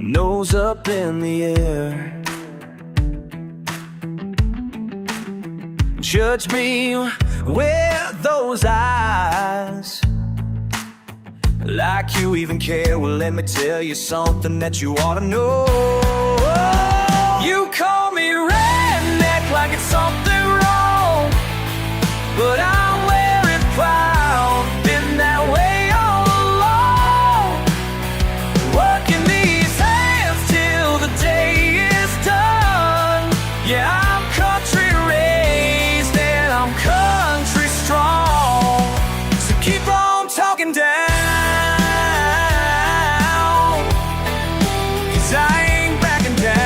nose up in the air. Judge me with those eyes, like you even care. Well, let me tell you something that you ought to know. You call me redneck like it's something wrong, but I wear it proud. Been that way all along, working these hands till the day is done. Yeah, I'm country raised and I'm country strong, so keep on talking down, 'cause I ain't backing down.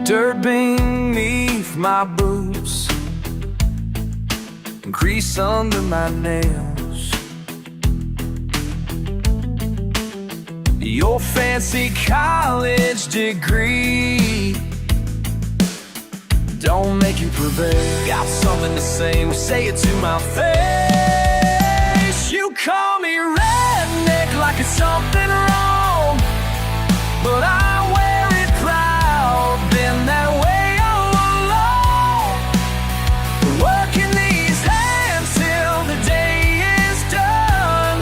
Dirt beneath my boots, grease under my nails. Your fancy college degree don't make you prevail. Got something to say, well say it to my face. You call me redneck like it's something wrong, but I wear it proud. Been that way all along, working these hands till the day is done.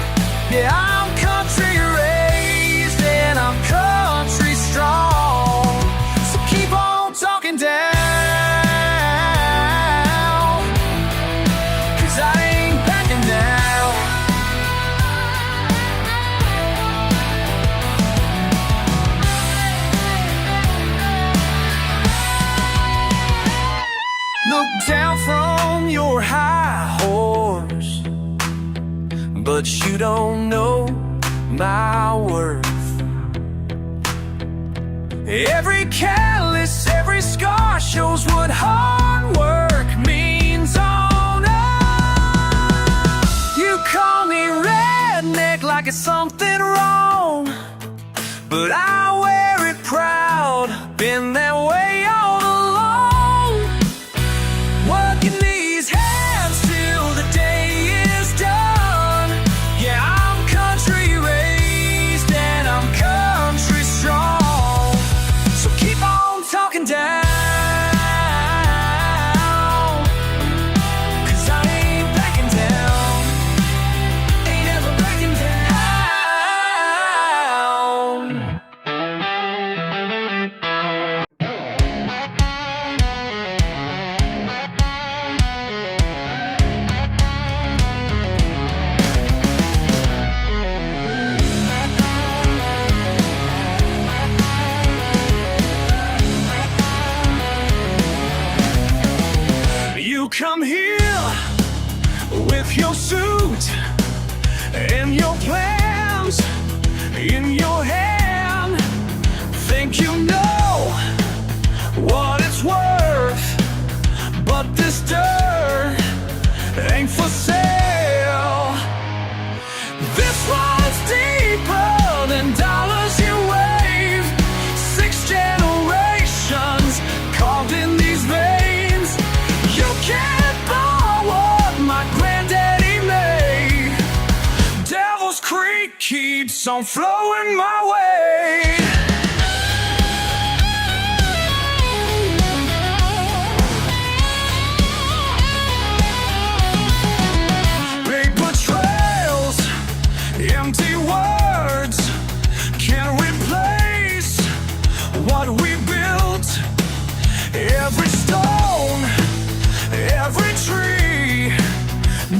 Yeah, I'm country raised and I'm country strong, so keep on talking down. Look down from your high horse, but you don't know my worth. Every callus, every scar shows what hard work means on us. You call me redneck like it's something wrong, but I wear it proud. Been that way all along, working these hands till the day is done. Yeah, I'm country raised and I'm country strong, so keep on talking down, 'cause I ain't backing down. Ain't ever backing down. You come here with your suit and your plans in your hand. Think you know what it's worth, but this dirt ain't for sale. This one's deeper than dollars you wave. 6 generations carved in these veins. You can't buy what my granddaddy made. Devil's Creek keeps on flowing my way. Paper trails, empty words can't replace what we built. Every stone, every tree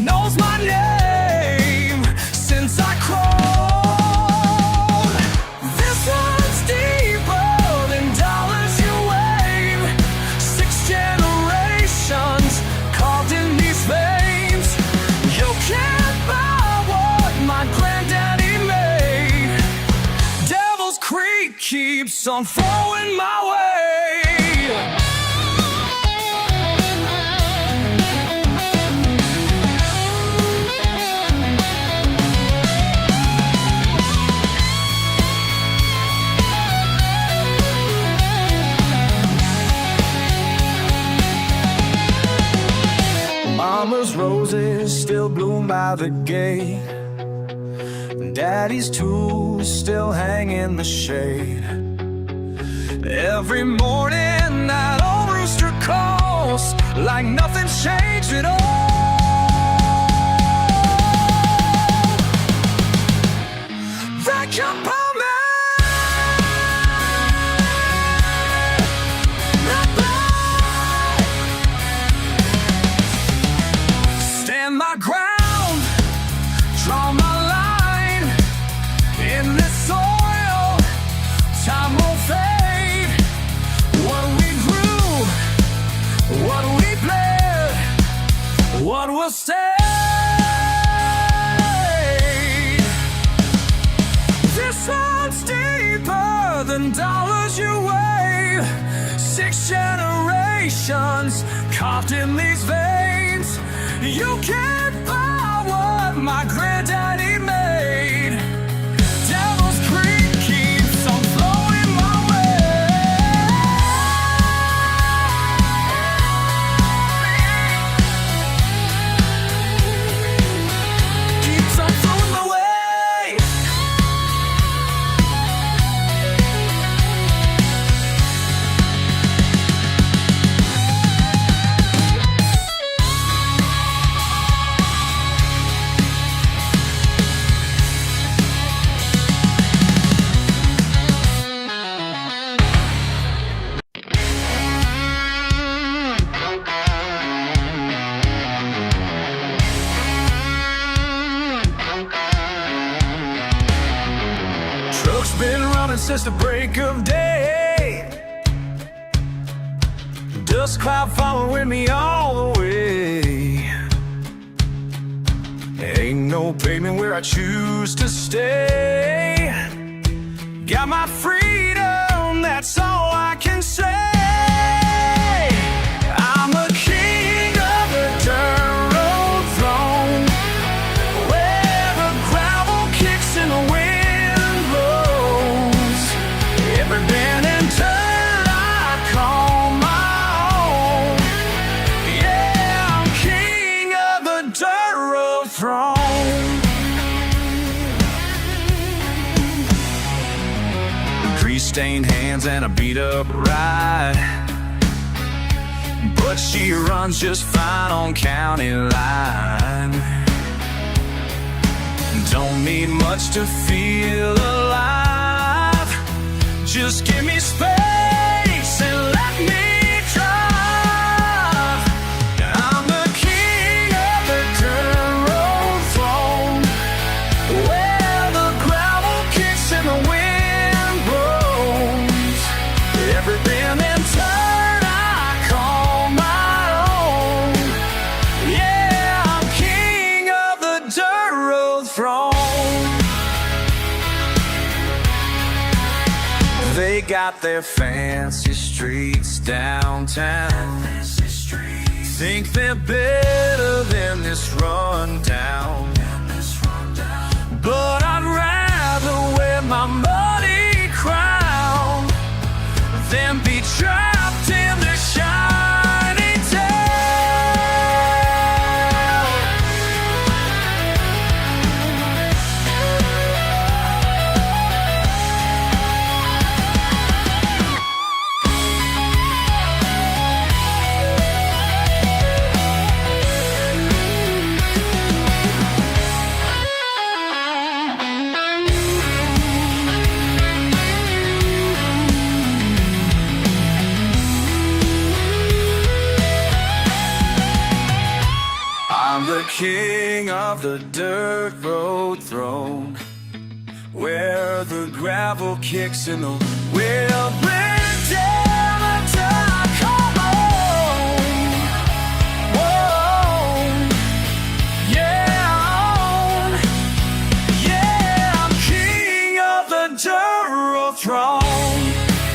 knows my name since I crawled. This one's deeper than dollars you wave. 6 generations carved in these veins. You can't buy what my granddaddy made. Devil's Creek keeps on flowing my way. Mama's roses still bloom by the gate. Daddy's tools still hang in the shade. Every morning that old rooster calls like nothing's changed at all. That component stand my ground, draw my line in this soil. Time won't fade. What we grew, what we bled, what will stay. This one's deeper than dollars you weigh. 6 generations carved in these veins. You can't buy what my granddaddy made. Devil's Creek keeps on flowing my way. Keeps on flowing my way. Truck's been running since the break of day. Dust cloud following me all the way. Ain't no pavement where I choose to stay. Got my freedom, that's all I can say. I'm a king of the dirt road throne, where the gravel kicks in the wind blows. Every bend and turn I call my own. Yeah, I'm king of the dirt road throne. Grease-stained hands and a beat-up ride, but she runs just fine on county line. Don't need much to feel alive. Just give me space and let me drive. I'm the king of the dirt road throne, where the gravel kicks and the wind blows. Every bend and turn I call my own. Yeah, I'm king of the dirt road throne. They got their fancy streets downtown. Think they're better than this rundown. But I'd rather wear my muddy crown than be trapped in the shiny town. I'm the king of the dirt road throne, where the gravel kicks in the wheel bring down until I come home. Whoa, yeah, yeah, I'm king of the dirt road throne.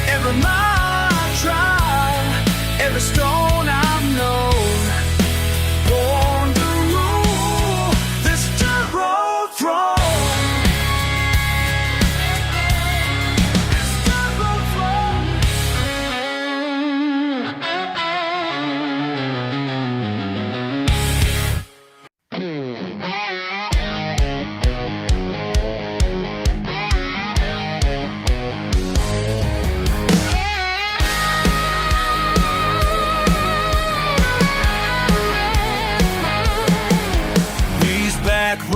Every mile I drive, every stone I've known, born to rule this dirt road throne. This dirt road throne.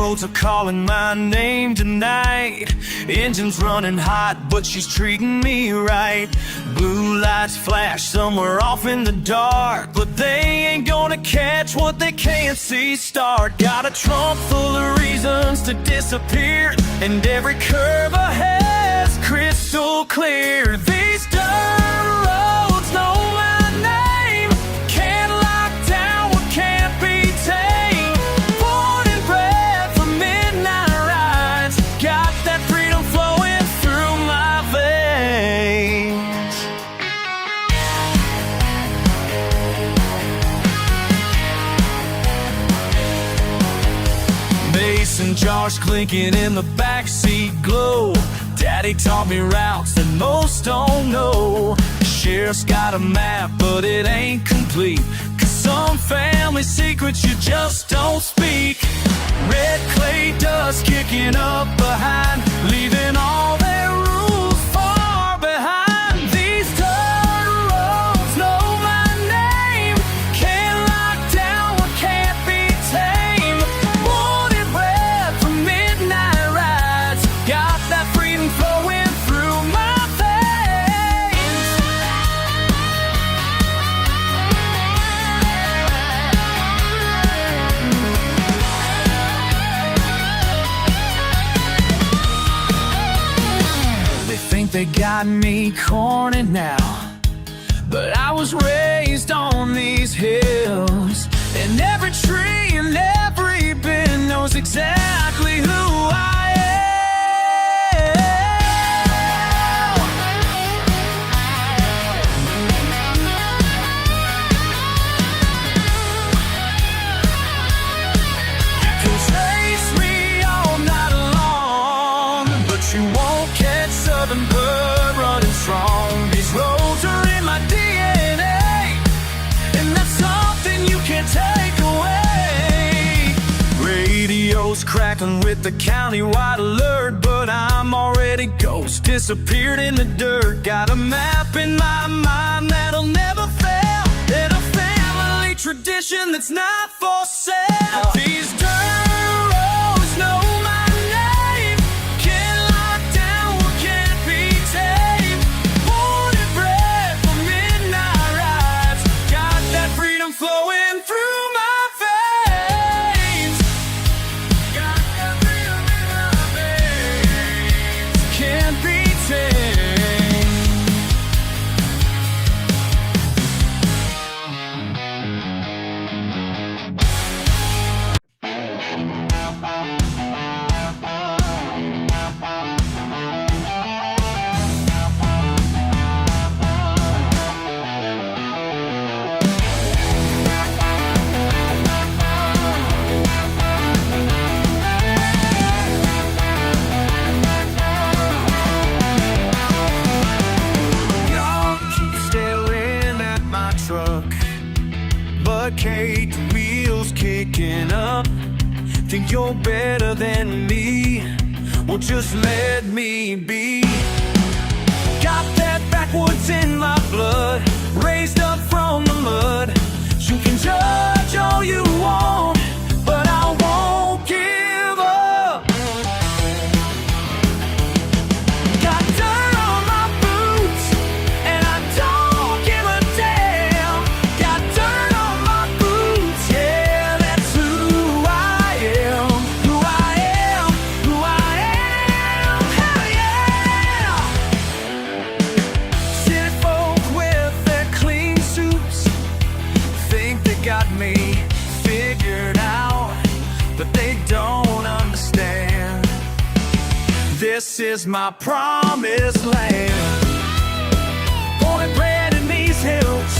boats are calling my name tonight. Engines running hot, but she's treating me right. Blue lights flash somewhere off in the dark, but they ain't gonna catch what they can't see start. Got a trunk full of reasons to disappear, and every curve ahead's crystal clear. These dirt roads know my name. Can't lock down what can't be tamed. Born and bred for midnight rides. Got that freedom flowing through my veins. Mason jars clinking in the backseat glow. Daddy taught me routes that most don't know. Sheriff's got a map, but it ain't complete, 'cause some family secrets you just don't speak. Red clay dust kicking up behind, leaving all their rules far behind. These dirt roads know my name. Can't lock down what can't be tamed. Born and bred for midnight rides. Got that freedom flowing through my veins. They think they got me cornered now, but I was raised on these hills, and every tree and every bend knows exactly who I am. You can chase me all night long, but you won't catch Southern blood running strong. These roads are in my DNA, and that's something you can't take away. Radio's crackling with the county-wide alert, but I'm already ghost, disappeared in the dirt. Got a map in my mind that'll never fail, and a family tradition that's not for sale. These dirt roads know my name. Can't lock down what can't be tamed. Born and bred for midnight rides. Got that freedom flowing through my veins. Got that freedom in my veins. Can't be tamed. Y'all keep staring at my truck, but Kate, the wheels kicking up. Think you're better than me? Well, just let me be. Got that backwoods in my blood, raised up from the mud. You can judge all you want, but I won't give up. Got dirt on my boots, and I don't give a damn. Got dirt on my boots, yeah, that's who I am. Who I am, who I am, hell yeah. City folk with their clean suits think they got me figured out, but they don't understand. This is my promised land. Born and bred in these hills.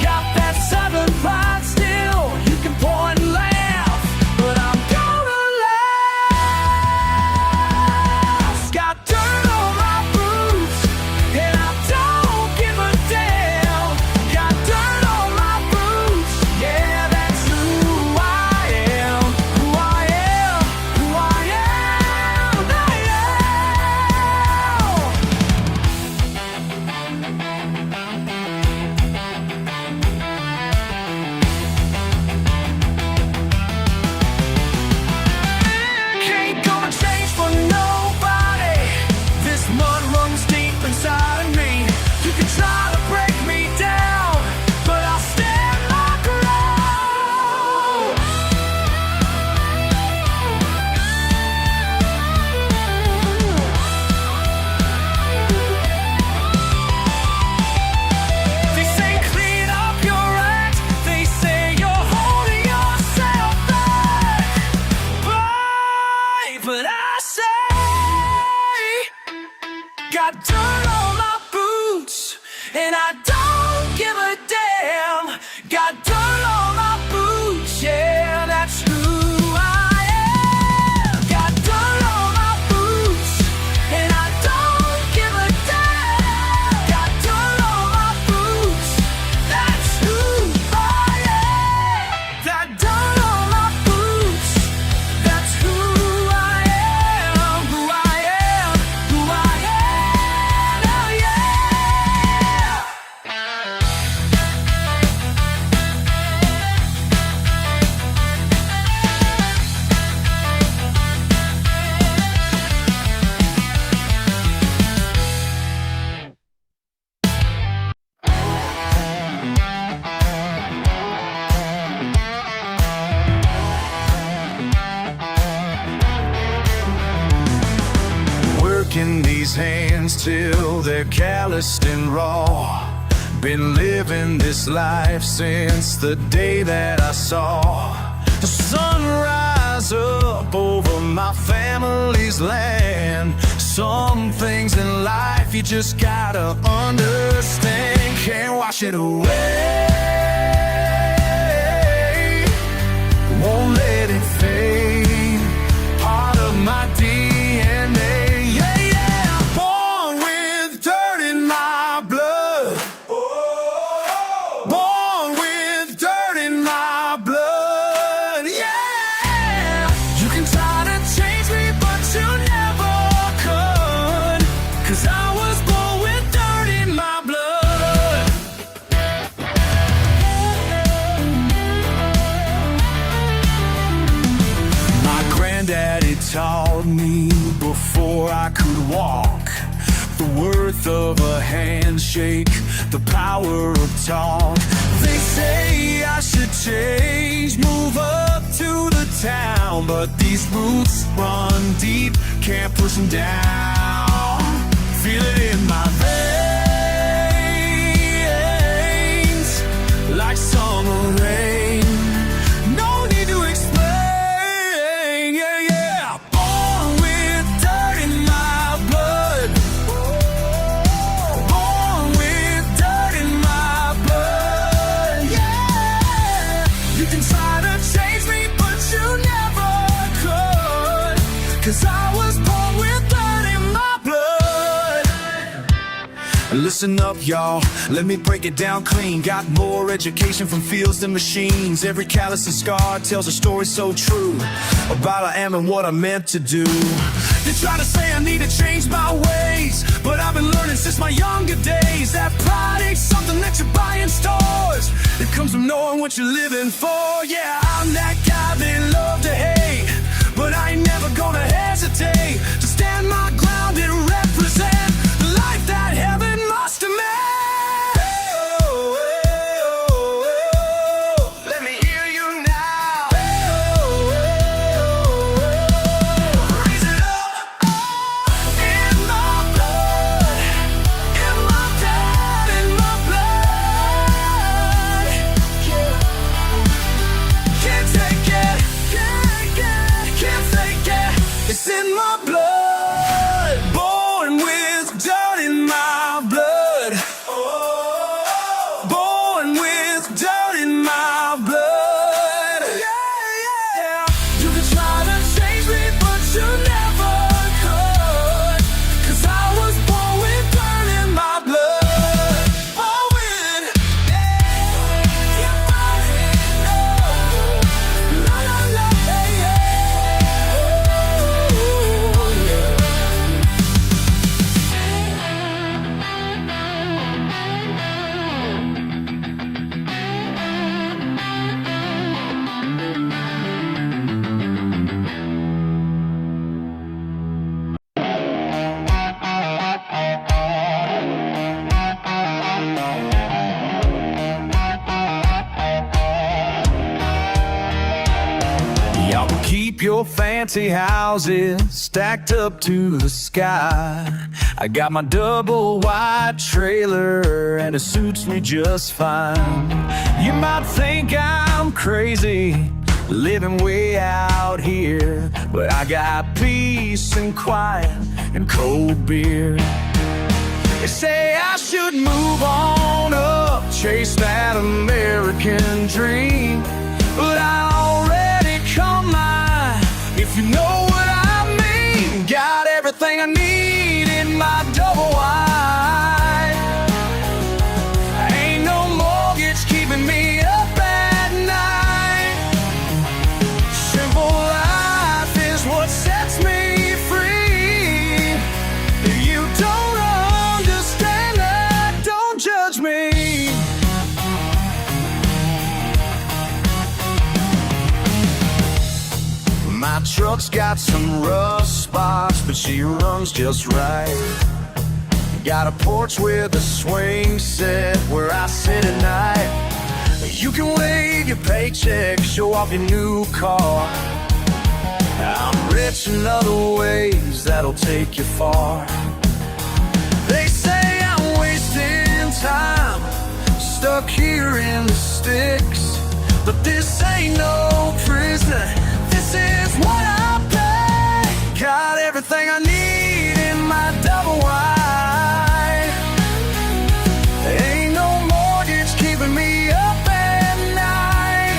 Got that southern pride still. You can point and laugh, but I'm gonna last. Got dirt on my boots, and I don't give a damn. Got dirt on my boots, yeah, that's who I am. Who I am, who I am, I am. but I say, got dirt on my boots, and I don't give a damn. Got dirt on my boots, yeah, that's who I am. Got dirt on my boots, and I don't give a damn. Got dirt on my boots, that's who I am. That dirt on my boots, that's who I am. Who I am, who I am, oh yeah. Working these hands till they're calloused and raw. Been living this life since the day that I saw the sun rise up over my family's land. Some things in life you just gotta understand. Can't wash it away, won't let it fade. Part of my DNA, yeah, yeah. Born with dirt in my blood. Born with dirt in my blood, yeah. You can try to change me, but you never could. 'Cause I was born with dirt in my blood. My granddaddy taught me before I could walk the worth of a handshake, the power of talk. They say I should change, move up to the town, but these roots run deep, can't push them down. Feel it in my veins, like summer rain. No need to explain, yeah, yeah. Born with dirt in my blood. Born with dirt in my blood, yeah. You can try to change me, but you never could. 'Cause I was born with dirt in my blood. Listen up, y'all, let me break it down clean. Got more education from fields than machines. Every callous and scar tells a story so true about I am and what I'm meant to do. They try to say I need to change my ways, but I've been learning since my younger days that pride ain't something that you buy in stores. It comes from knowing what you're living for. Yeah, I'm that guy they love to hate, but I ain't never gonna hesitate to stand my ground and represent the life that heaven must have made. Let me hear you now. Raise it up in my blood, in my blood, in my blood. Can't take it, can't take it. It's in my blood. Born with dirt in my blood. Born with dirt in my blood. Yeah, yeah. You can try to change me, but you never could. 'Cause I was born with dirt in my blood. Born with, yeah, la la la, yeah, yeah. Y'all can keep your fancy houses stacked up to the sky. I got my double wide trailer and it suits me just fine. You might think I'm crazy, living way out here. But I got peace and quiet and cold beer. They say I should move on up, chase that American dream. But I already come mine, if you know what I mean. Got everything I need in my double wide. Ain't no mortgage keeping me up at night. Simple life is what sets me free. If you don't understand that, don't judge me. My truck's got some rust spots, but she runs just right. Got a porch with a swing set where I sit at night. You can wave your paycheck, show off your new car. I'm rich in other ways that'll take you far. They say I'm wasting time, stuck here in the sticks. But this ain't no prison, this is what I pay. Got everything I need in my double wide. Ain't no mortgage keeping me up at night.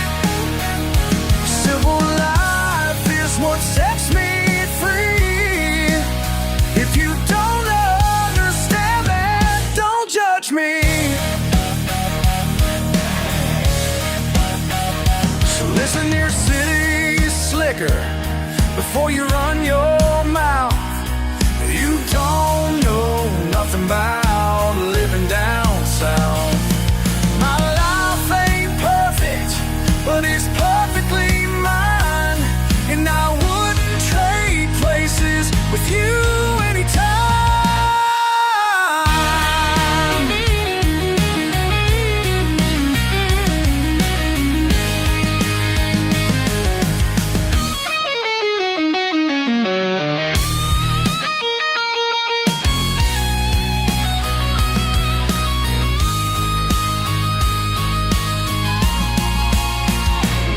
Simple life is what sets me free. If you don't understand that, don't judge me. So listen here, city slicker, before you run your mouth. You don't know nothing about living down south. My life ain't perfect, but it's perfectly mine. And I wouldn't trade places with you anytime.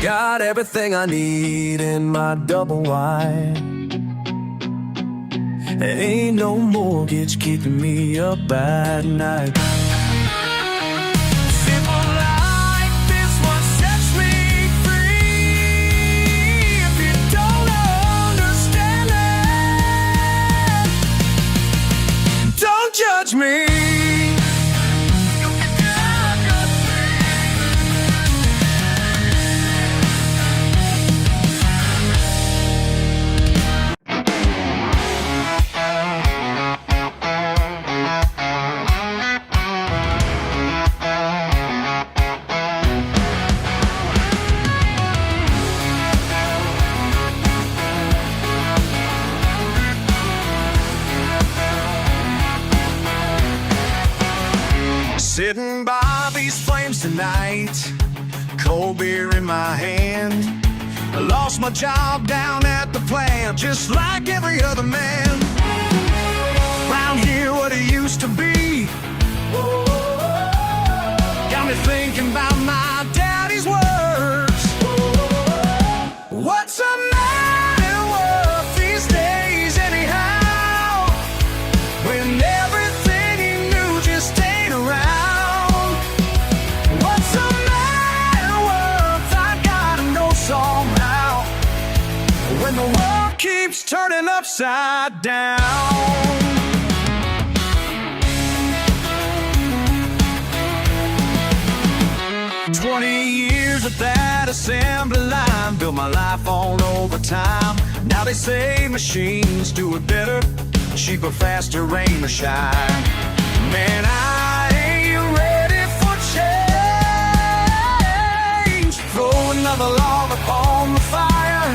Got everything I need in my double wide. Ain't no mortgage keeping me up at night. Simple life is what sets me free. If you don't understand that, don't judge me. Sitting by these flames tonight, cold beer in my hand. I lost my job down at the plant, just like every other man. Round here what it used to be, got me thinking about my daddy's words. What's a man worth these days anyhow, when everything he knew just ain't around? When the world keeps turning upside down. 20 years at that assembly line, built my life on overtime. Now they say machines do it better, cheaper, faster, rain or shine. Man, I ain't ready for change. Throw another log upon the fire,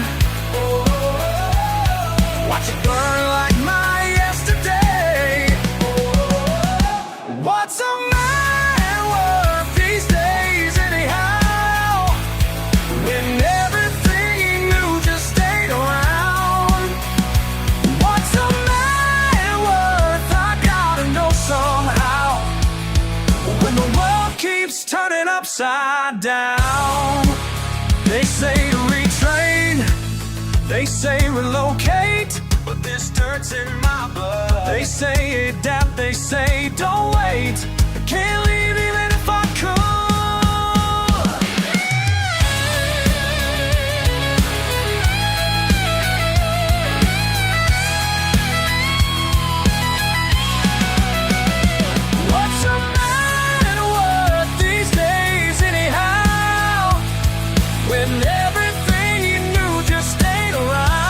watch it burn like my yesterday. What's a man worth these days anyhow, when everything he knew just ain't around? What's a man worth? I gotta know somehow, when the world keeps turning upside down. They say to reach say relocate, but this dirt's in my blood. They say adapt, they say don't wait. I can't leave even if I could. What's a man worth these days anyhow, when everything you knew just stayed around?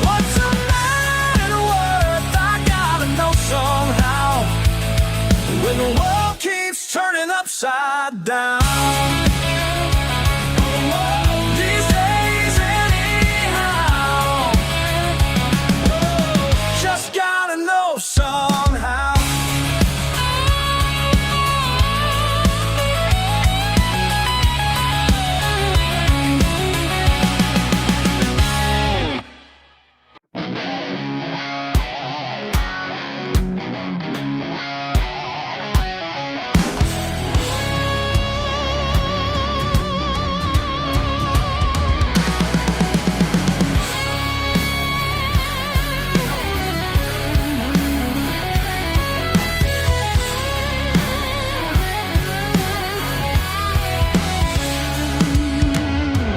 What's a man worth? I gotta know somehow, when the world keeps turning upside down. These days anyhow, just gotta know somehow.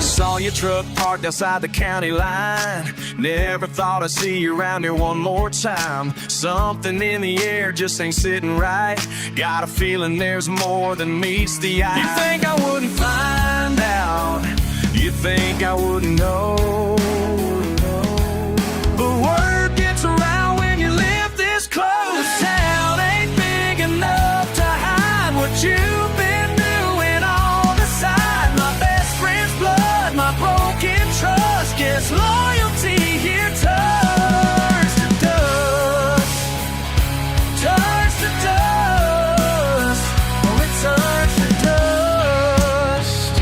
Saw your truck parked outside the county line. Never thought I'd see you around here one more time. Something in the air just ain't sitting right. Got a feeling there's more than meets the eye. You think I wouldn't find out? You think I wouldn't know? But word gets around when you live this close. The town ain't big enough to hide what you've been doing on the side. My best friend's blood, my broken trust, gets loyalty here turns to dust. Turns to dust. Oh, it turns to dust.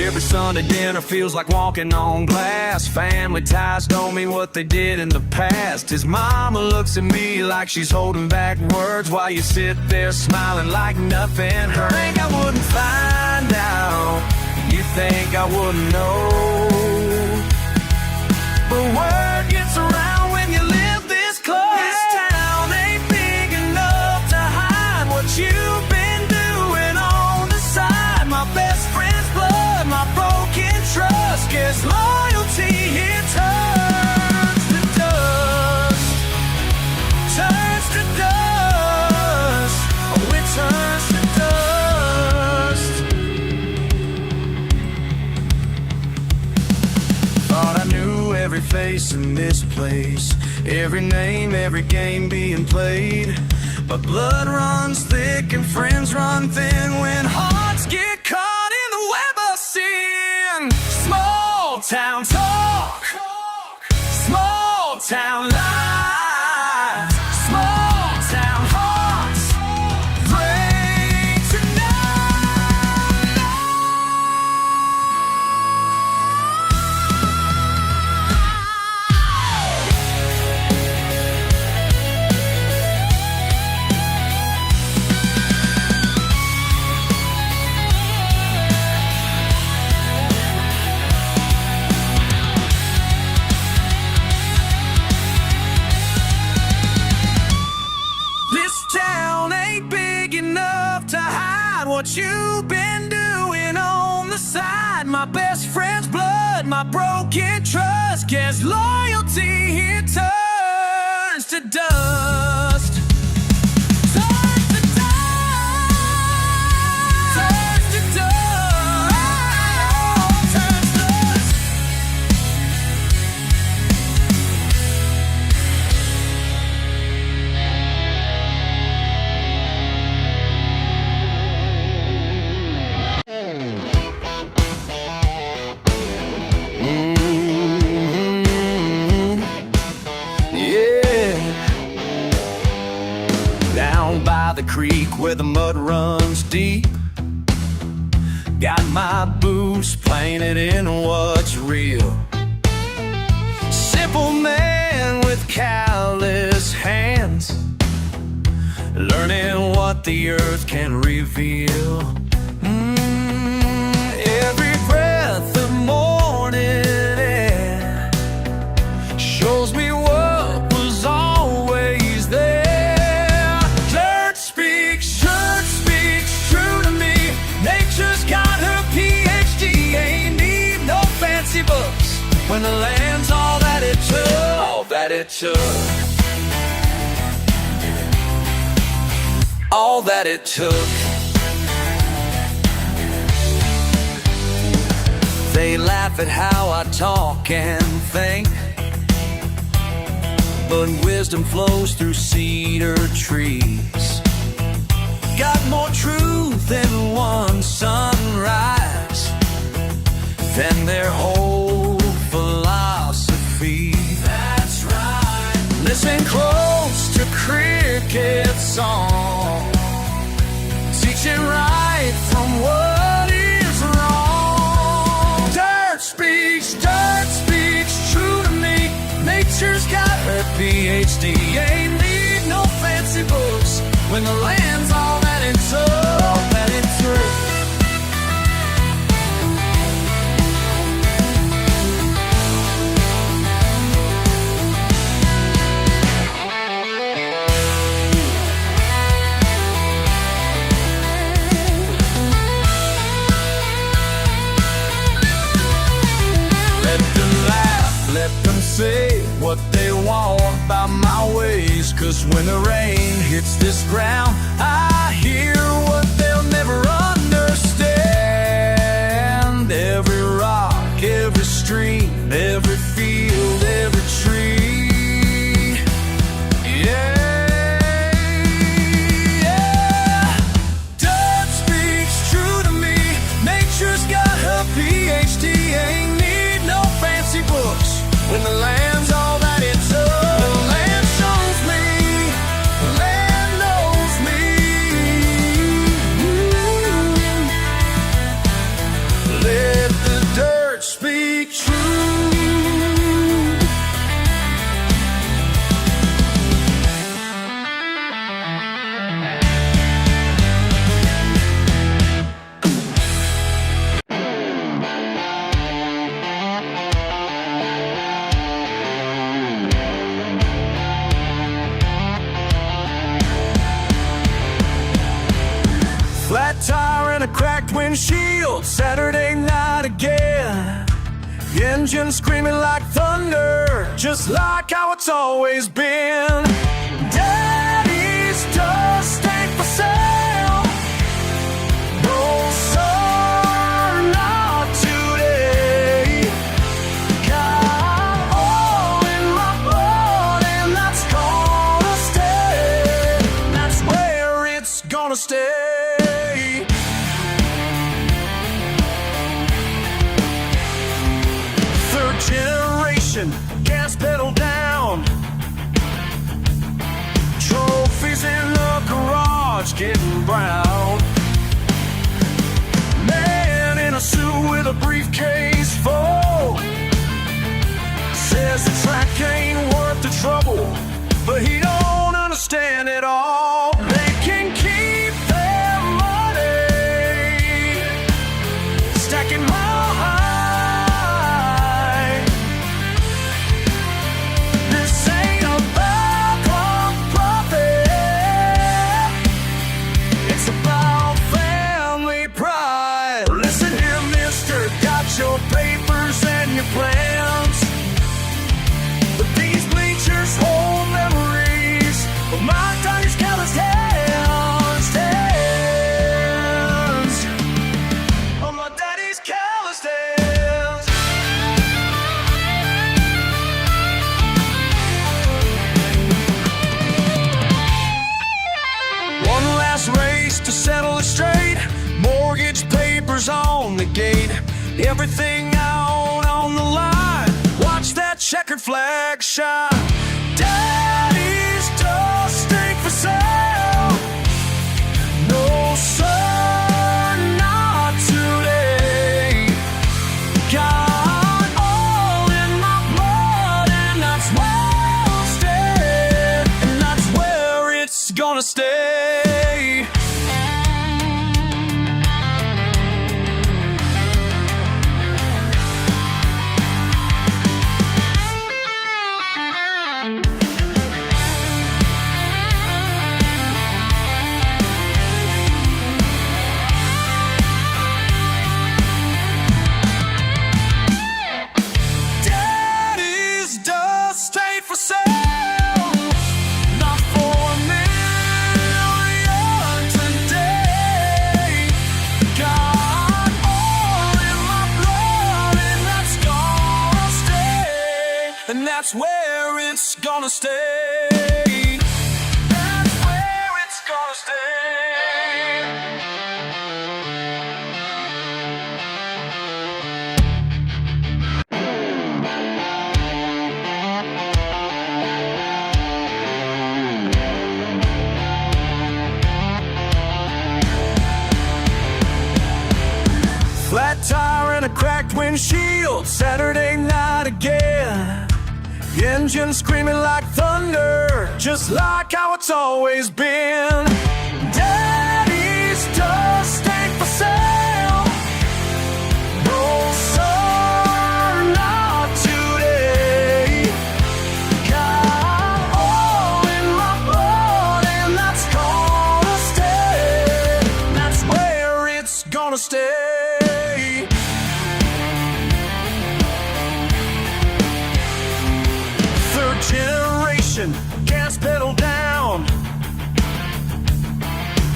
Every Sunday dinner feels like walking on glass. Family ties don't mean what they did in the past. His mama looks at me like she's holding back words, while you sit there smiling like nothing hurt. You think I wouldn't find out? You think I wouldn't know? But word gets around when you live this close. This town ain't big enough to hide what you've been doing on the side. My best friend's blood, my broken trust, gets loyalty here turns to dust. Turns to dust. Oh, it turns to dust. Thought I knew every face in this place, every name, every game being played. But blood runs thick and friends run thin when hearts get caught in the web of sin. Small town talk, small town lies, small town hearts break tonight. This town ain't big enough to hide what you've been doing on the side. My best friend's blood, my broken trust, gets loyalty here turns to dust. Turns to dust. Turns to dust. Turns to dust. By the creek where the mud runs deep, got my boots painted in what's real. Simple man with callous hands, learning what the earth can reveal. when the land's all that it took, all that it took, all that it took. They laugh at how I talk and think, but wisdom flows through cedar trees. Got more truth in one sunrise than their whole philosophy. That's right. Listen close to cricket song, teaching right from what is wrong. Dirt speaks true to me. Nature's got her PhD. Ain't need no fancy books when the land's all that it took, all that it took. Let them laugh, let them say what they want about my ways, 'cause when the rain hits this ground, I hear what they'll never understand. Every rock, every stream, every field, every tree. Yeah, yeah. Dirt speaks true to me. Nature's got her PhD. Ain't need no fancy books when the land's all that it took. The land shows me, the land knows me. Let the dirt speak true. Flat tire and a cracked windshield, Saturday night again. Engine screaming like thunder, just like how it's always been. Daddy's dust ain't for sale. No, sir, not today. Got oil in my blood and that's gonna stay. That's where it's gonna stay. Generation, gas pedal down. Trophies in the garage getting brown. Man in a suit with a briefcase full says the track ain't worth the trouble, but he don't understand it all. They can keep their money stacking my your papers and your plans, but these bleachers hold memories of my daddy's calloused hands, of my daddy's calloused hands. One last race to settle it straight, mortgage papers on the gate. Everything out on the line, watch that checkered flag shine. Daddy's dust ain't for sale. No, sir, not today. Got all in my blood and that's where I'll stay. And that's where it's gonna stay. that's where it's gonna stay. That's where it's gonna stay. Flat tire and a cracked windshield, Saturday night again. Engine screaming like thunder, just like how it's always been. Daddy's dust ain't for sale. No, sir, not today. Got oil in my blood, and that's gonna stay. That's where it's gonna stay. Generation, gas pedal down.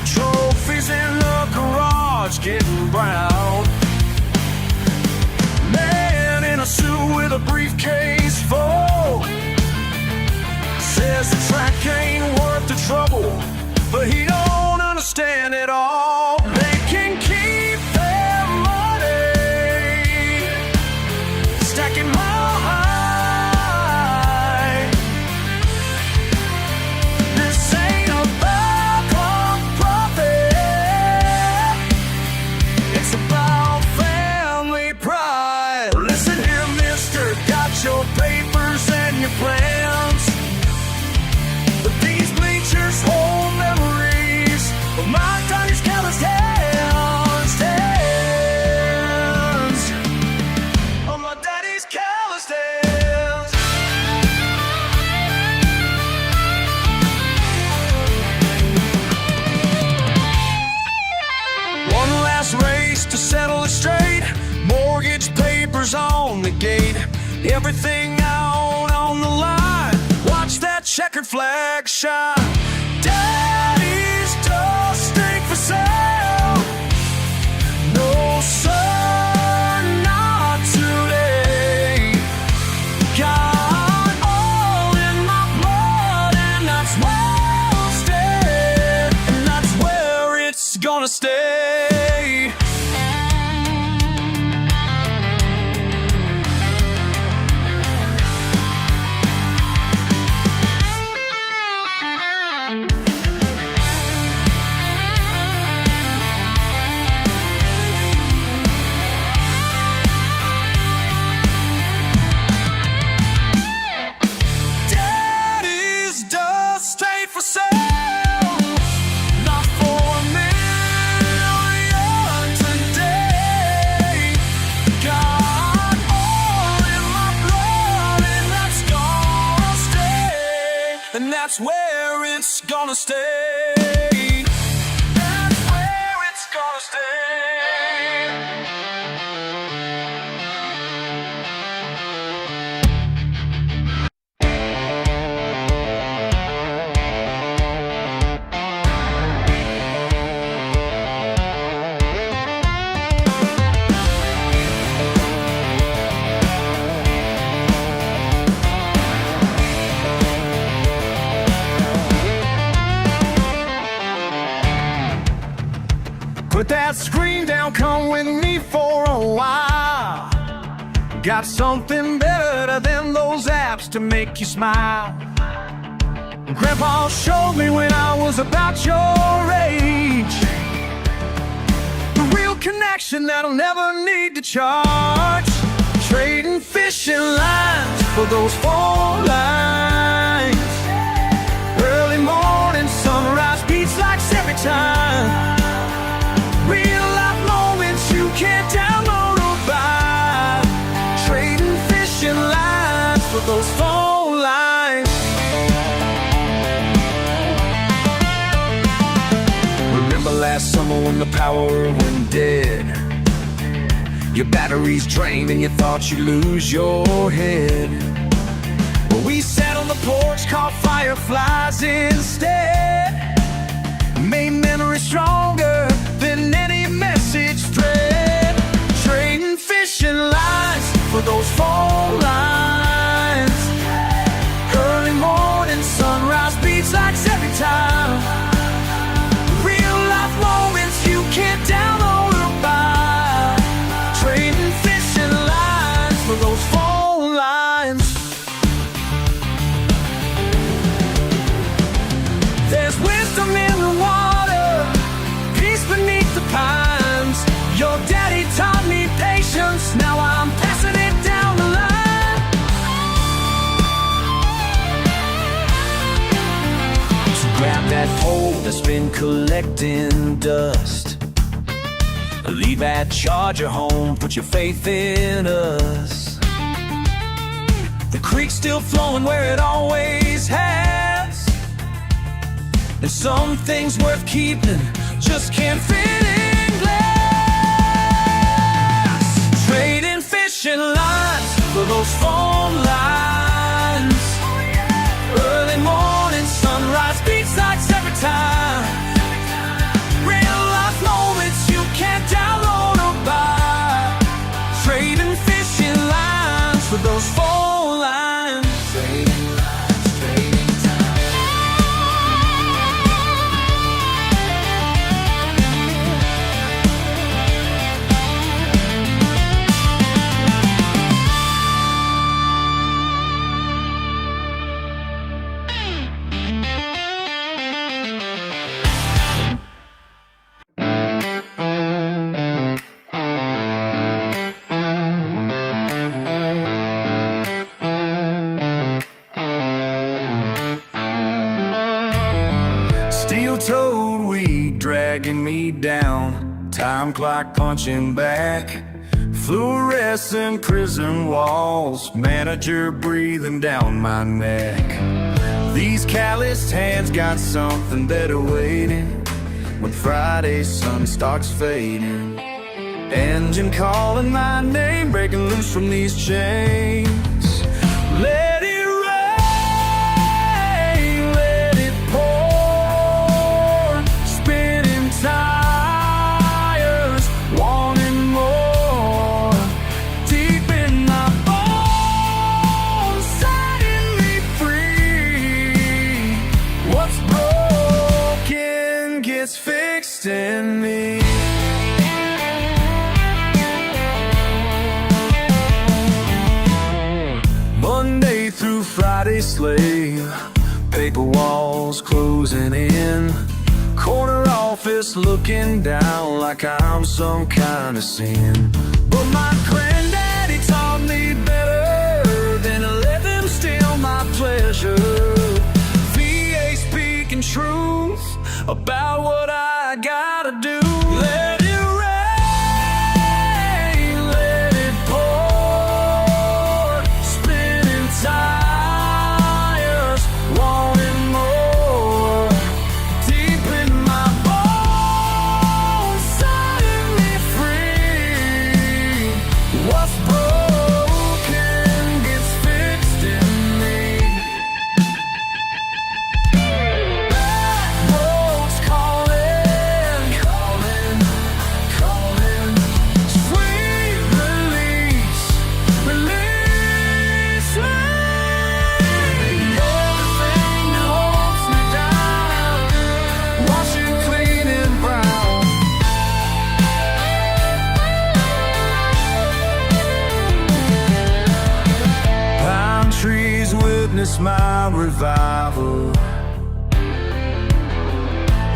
Trophies in the garage getting brown. Man in a suit with a briefcase full says the track ain't worth the trouble, but he don't understand it all. They can keep their money stacking mile high. Your papers and your plans, but these bleachers hold memories of my daddy's calloused hands, of my daddy's calloused hands. One last race to settle it straight, mortgage papers on the gate. Everything out on the line, watch that checkered flag shine. Daddy's dust ain't for sale. No, sir, not today. Got oil in my blood, and that's where I'll stay. And that's where it's gonna stay. And that's where it's gonna stay. That's where it's gonna stay. Put that screen down, come with me for a while. Got something better than those apps to make you smile. Grandpa showed me when I was about your age, the real connection that'll never need to charge. Trading fishing lines for those phone lines. Early morning sunrise beats like every time. Real life moments you can't download or buy. Trading fishing lines for those phone lines. Remember last summer when the power went dead? Your batteries drained and you thought you'd lose your head. Well, we sat on the porch, caught fireflies instead. Made memories stronger than any message thread. Trading fishing lines for those phone lines. collecting dust. Leave that charger home, put your faith in us. The creek's still flowing where it always has. There's some things worth keeping, just can't fit in glass. Trading fishing lines for those phone lines. Early morning sunrise beats lights every time. Real life moments you can't download or buy. Trading fishing lines for those phone lines. Trading lines, trading time. Steel-toed weed dragging me down, time clock punching back, fluorescent prison walls, manager breathing down my neck. These calloused hands got something better waiting when Friday's sun starts fading. Engine calling my name, breaking loose from these chains. Let it rain, let it pour, spinning tires, wanting more. Deep in my bones, setting me free. What's broken gets fixed in me. Monday through Friday slave, paper walls closing in, corner office looking down like I'm some kind of sin. But my granddaddy taught me better than to let them steal my pleasure. VA speaking truth about what I gotta do. Let it rain, let it pour, spinning tires, wanting more. Deep in my bones, setting me free. What's broken gets fixed in me. Back roads calling, calling, calling. Sweet release, release me. Everything that holds me down, wash it clean and brown. Pine trees witness my revival.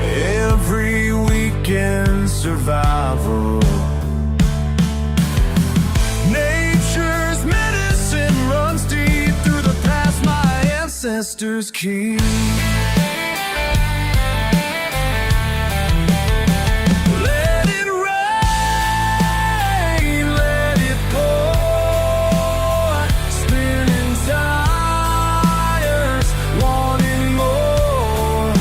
Every weekend survival. Nature's medicine runs deep through the past my ancestors keep. Let it rain, let it pour, spinning tires, wanting more.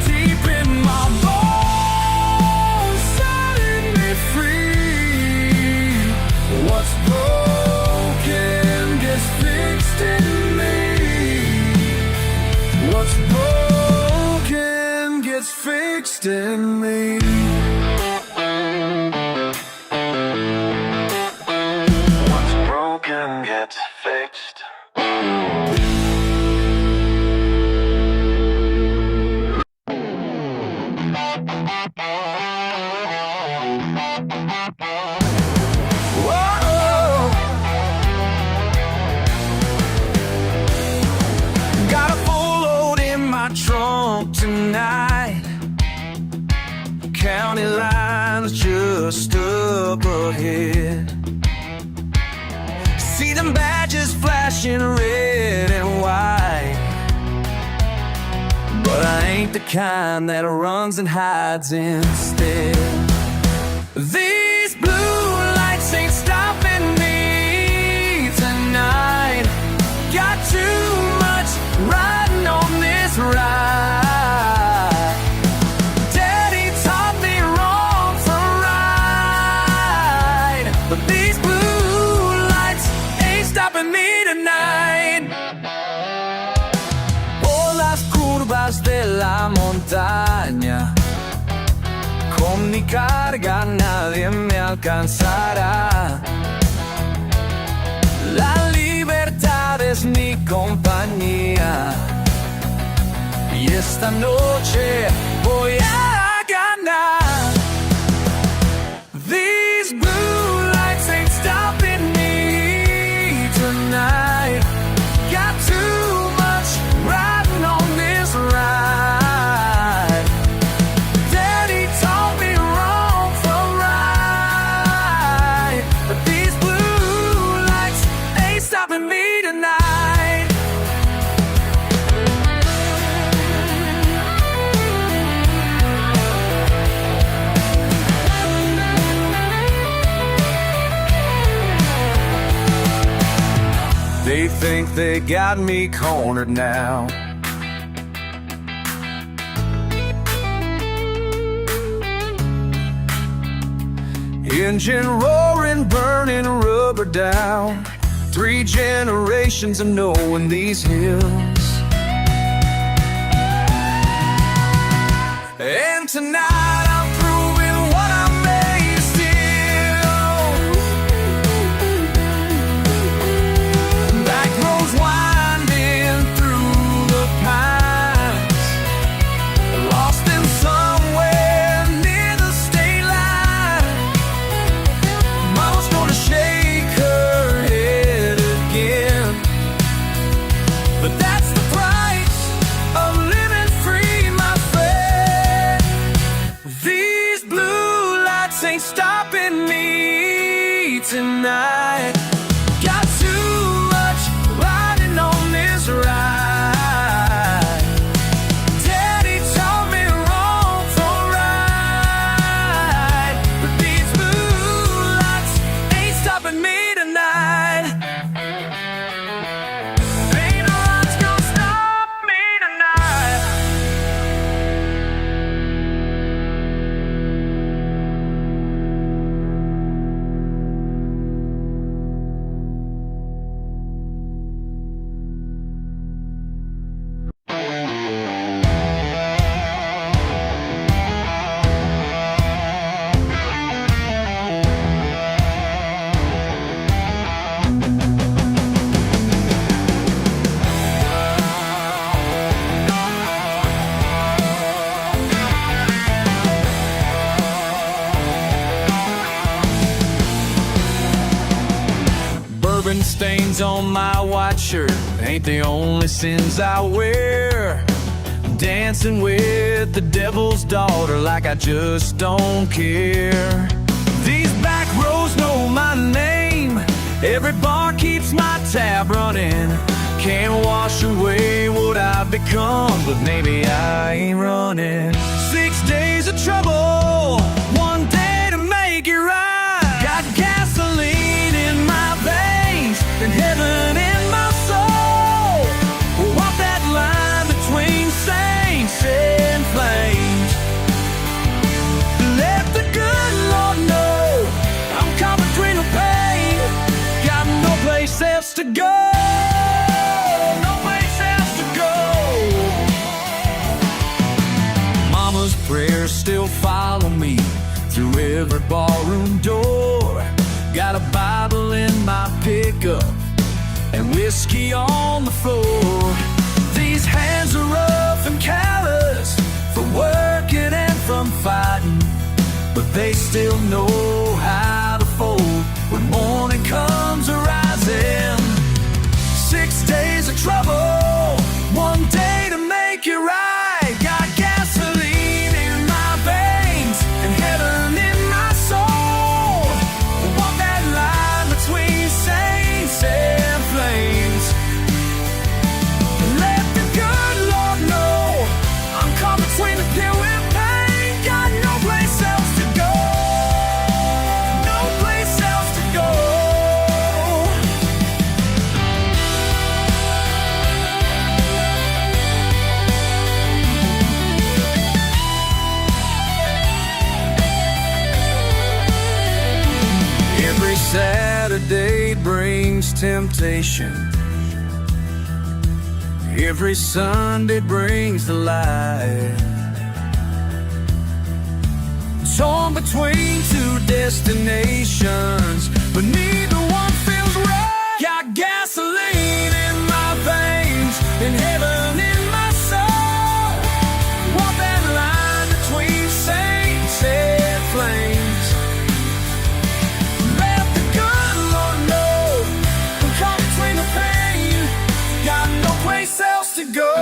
Deep in my bones, setting me free. What's broken gets fixed in me. What's broken gets fixed in me. What's broken gets fixed. Whoa. Got a full load in my trunk tonight. County lines just up ahead. See them badges flashing red and white, but I ain't ain't the kind that runs and hides instead. These blue lights ain't stopping me tonight. Got too much riding on this ride. Daddy taught me wrong from right, but these blue lights ain't stopping me tonight. Por las curvas de la montaña, con mi carga nadie me alcanzará. La libertad es mi compañía y esta noche voy a ganar. These blue lights ain't stopping me tonight. Got too much riding on this ride. Daddy taught me wrong from right, but these blue lights ain't stopping me tonight. They think they got me cornered now. Engine roaring, burning rubber down. 3 generations of knowing these hills. And tonight I'm proving what I'm made still. Back roads winding through the pines, lost in somewhere near the state line. Mama's gonna shake her head again, but that's the price of living free, my friend. These blue lights ain't stopping me tonight. Got too much riding on this ride. Daddy taught me wrong from right, but these blue lights ain't stopping me tonight. Ain't no one's gonna stop me tonight. Bourbon stains on my white shirt ain't the only sins I wear. Dancing with the devil's daughter like I just don't care. These back rows know my name. Every bar keeps my tab running. Can't wash away what I've become, but maybe I ain't running. 6 days of trouble, 1 day to make it right. Got gasoline in my veins and heaven in my soul. Walk that line between saints and flames. Let the good Lord know I'm caught between the pain. Got no place else to go. No place else to go. Mama's prayers still follow me through every barroom door. Got a Bible in my pickup and whiskey on the floor. These hands are rough and callous from working and from fighting, but they still know how to fold when morning comes arising. 6 days of trouble, 1 day to make it right. Got gasoline in my veins and heaven in my soul. Walk that line between saints and flames. Let the good Lord know I'm coming Saturday brings temptation. Every Sunday brings the light. Torn between two destinations, but neither one feels right. Got gasoline in my veins and heaven in my soul. Walk that line between saints and flames. Let the good Lord know I'm caught between the pain. Got no place else to go.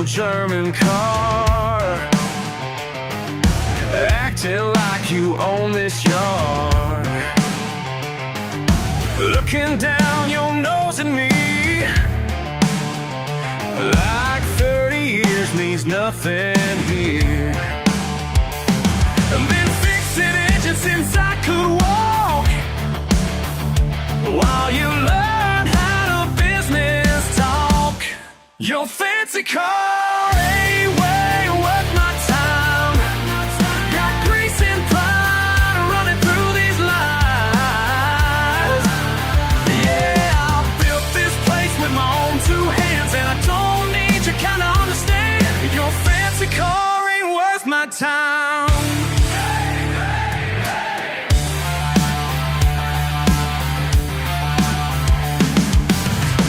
German car, acting like you own this yard, looking down your nose at me like 30 years means nothing here. Been fixing engines since I could walk, while you learn how to business talk. Your fancy car ain't way worth my time. Got grease and pride running through these lines. Yeah, I built this place with my own two hands, and I don't need you kind of understand. Your fancy car ain't worth my time.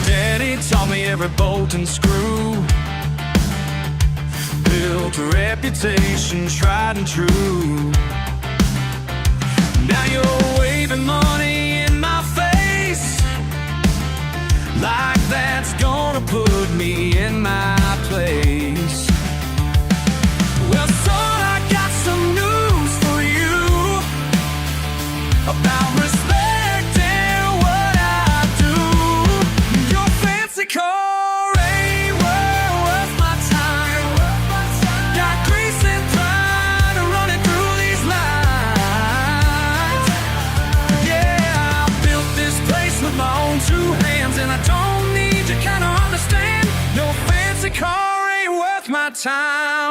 Daddy taught me every bolt and screw, built a reputation tried and true. Now you're waving money in my face like that's gonna put me in my place. Well, son, I got some news for you about respect and what I do. Your fancy car ain't worth my time. Got grease and pride running through these lines. Yeah, I built this place with my own two hands, and I don't need you kind of understand. No fancy car ain't worth my time.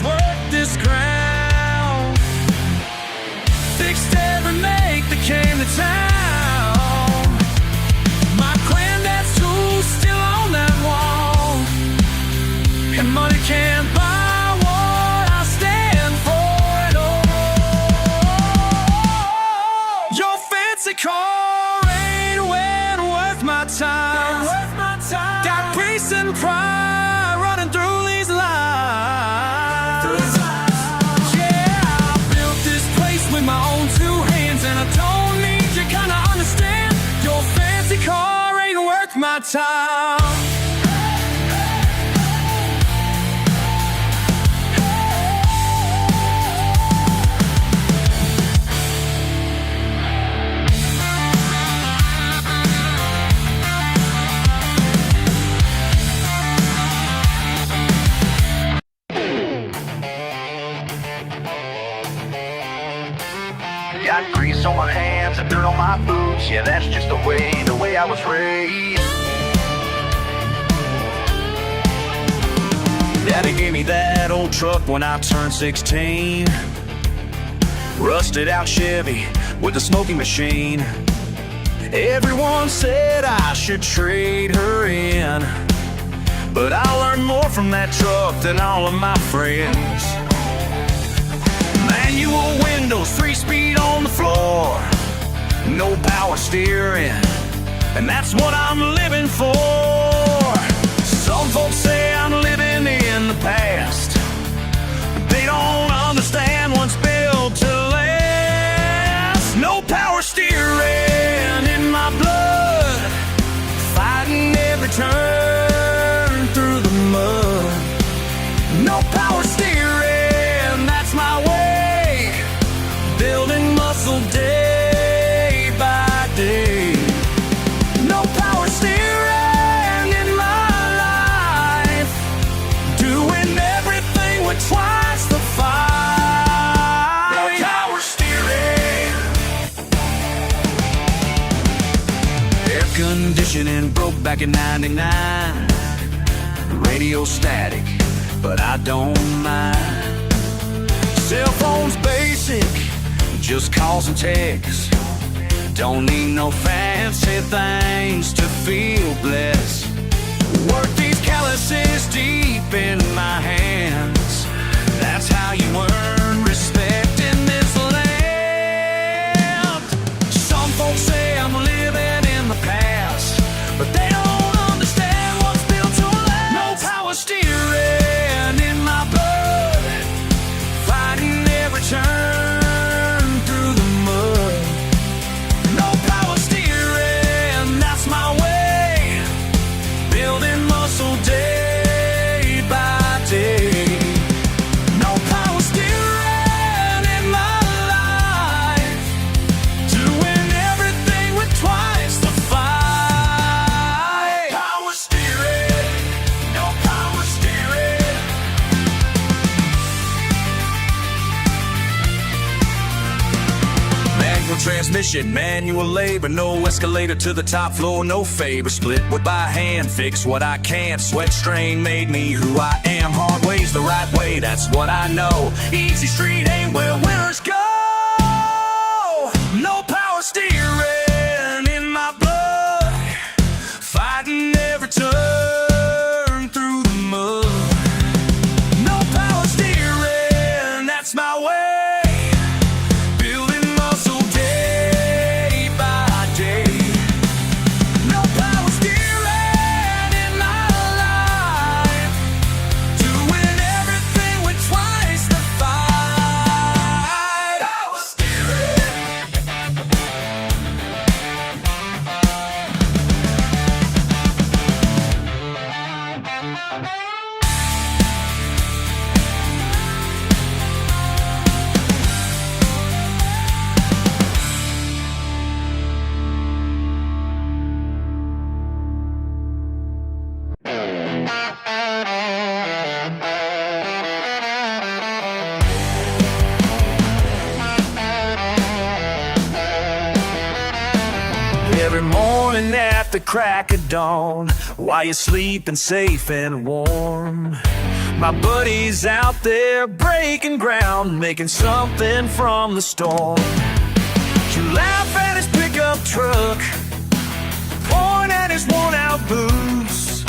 Worked this ground, fixed every make that came to town. My granddad's tools still on that wall, and money can't buy what I stand for at all. Your fancy car ain't worth my time. Got grace and pride running through these lines. My own two hands, and I don't need you kinda understand. Your fancy car ain't worth my time. Got grease on my hands and dirt on my boots. Yeah, that's just the way I was raised. Daddy gave me that old truck when I turned 16. Rusted out Chevy with a smoking machine. Everyone said I should trade her in, but I learned more from that truck than all of my friends. Manual windows, 3-speed on the floor, no power steering, and that's what I'm living for. Some folks say I'm living in the past, but they don't understand what's built to last. No power steering in my blood, turn through the mud. No power steering, that's my way. Building muscle day by day. No power steering in my life. Doing everything with twice the fight. No power steering. Air conditioning broke back in '99. Radio static, but I don't mind. Cell phone's basic, just calls and texts. Don't need no fancy things to feel blessed. Work these calluses deep in my hands. That's how you earn respect in this land. Some folks say I'm living in the past, but they don't understand what's built to last. No power steering in my blood, fighting every turn through the mud. No power steering, that's my way. Building muscle day by day. No power steering in my life. Doing everything with twice the fight. Power steering, no power steering. Manual transmission, manual labor, no escalator to the top floor, no favor. Split wood by hand, fix what I can't. Sweat strain made me who I am. Hard way's the right way, that's what I know. Easy street ain't where winners go. No power steering in my blood, fighting every turn through the mud. No power steering, that's my way. Building muscle day by day. No power steering in my life. Doing everything with twice the fight. Power steering. Every morning at the crack of dawn, while you're sleeping safe and warm, my buddy's out there breaking ground, making something from the storm. You laugh at his pickup truck, point at his worn-out boots.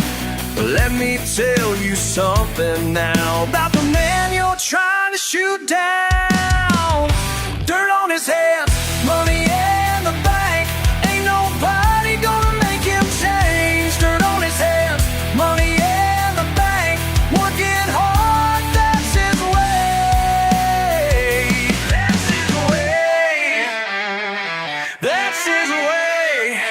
Let me tell you something now about the man you're trying to shoot down. Dirt on his hands, money in the bank. Ain't nobody gonna make him change. Dirt on his hands, money in the bank. Working hard, that's his way. That's his way. That's his way.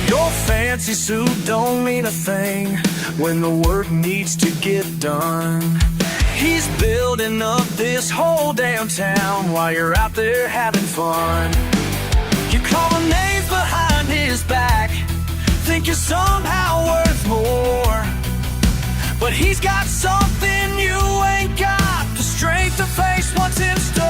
Your fancy suit don't mean a thing when the work needs to get done. He's building up this whole damn town while you're out there having fun. You call him names behind his back, think you're somehow worth more, but he's got something you ain't got, the strength to face what's in store.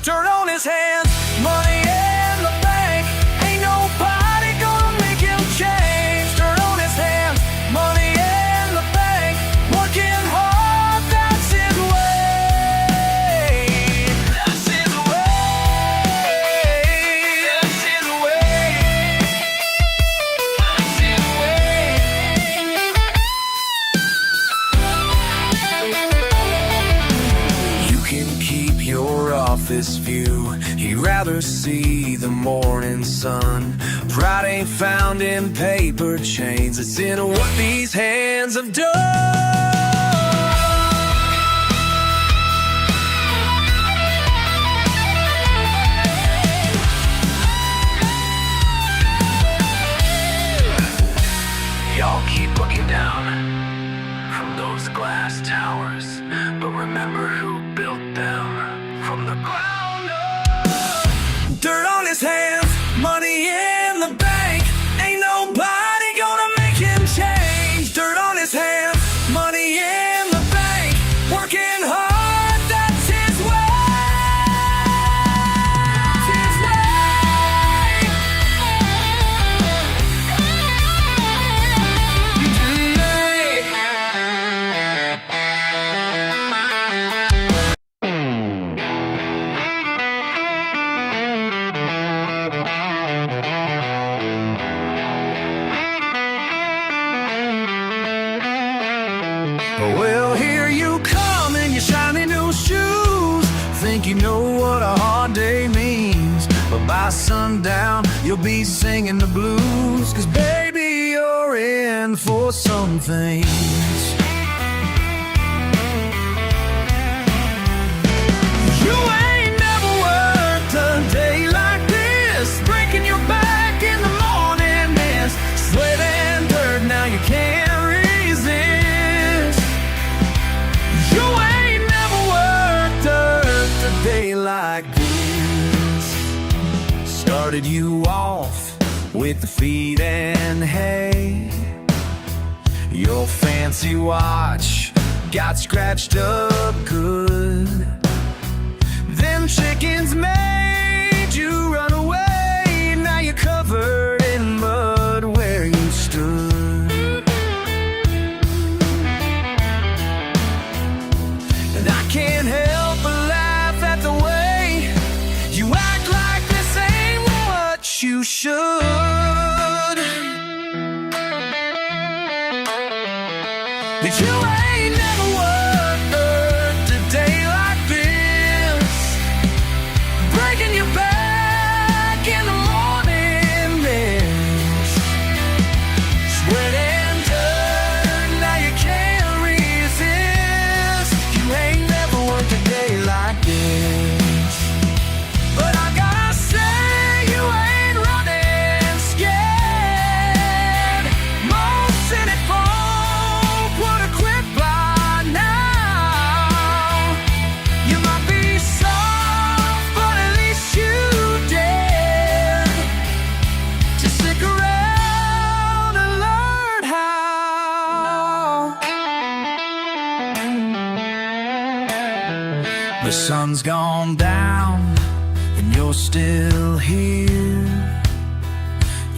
Dirt on his hands, money in the bank. Ain't nobody gonna make him change. Dirt on his hands, money in the bank. Working hard, that's his way. That's his way. That's his way. That's his way. You can keep your office view, he'd rather see the morning sun. Pride ain't found in paper chains, it's in what these hands have done. looking down from those glass towers, but remember who built them from the ground up. Dirt on his hands, money in the bank, ain't nobody gonna make him change. Dirt on his hands, money in the bank, working hard, that's his way. His Well, here you come in your shiny new shoes. Think you know what a hard day means, but by sundown you'll be singing the blues. 'Cause baby, you're in for some things. You ain't never worked a day like this, breaking your back in the morning mist, sweat and dirt, now you can't resist. You ain't never worked a day like this. Started you off with the feed and hay. Your fancy watch got scratched up good. Them chickens made you run away. Now you're covered in mud where you stood. And I can't help but laugh at the way you act like this ain't what you should. That you ain't never worked a day like this, breaking your back in the morning mist, sweat and dirt, now you can't resist. You ain't never worked a day like this, but I gotta say you ain't running scared. Most cynic folk would have quit by now. You might be soft, but at least you dared to stick around and learn how. The sun's gone down and you're still here.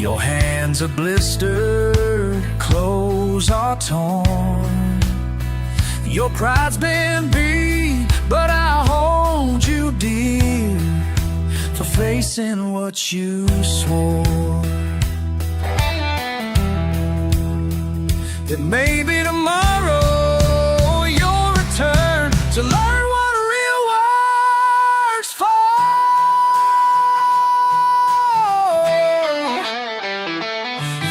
Your hands are blistered, clothes are torn. Your pride's been beat, but I'll hold you dear for facing what you swore. That maybe tomorrow you'll return to learn what real work's for.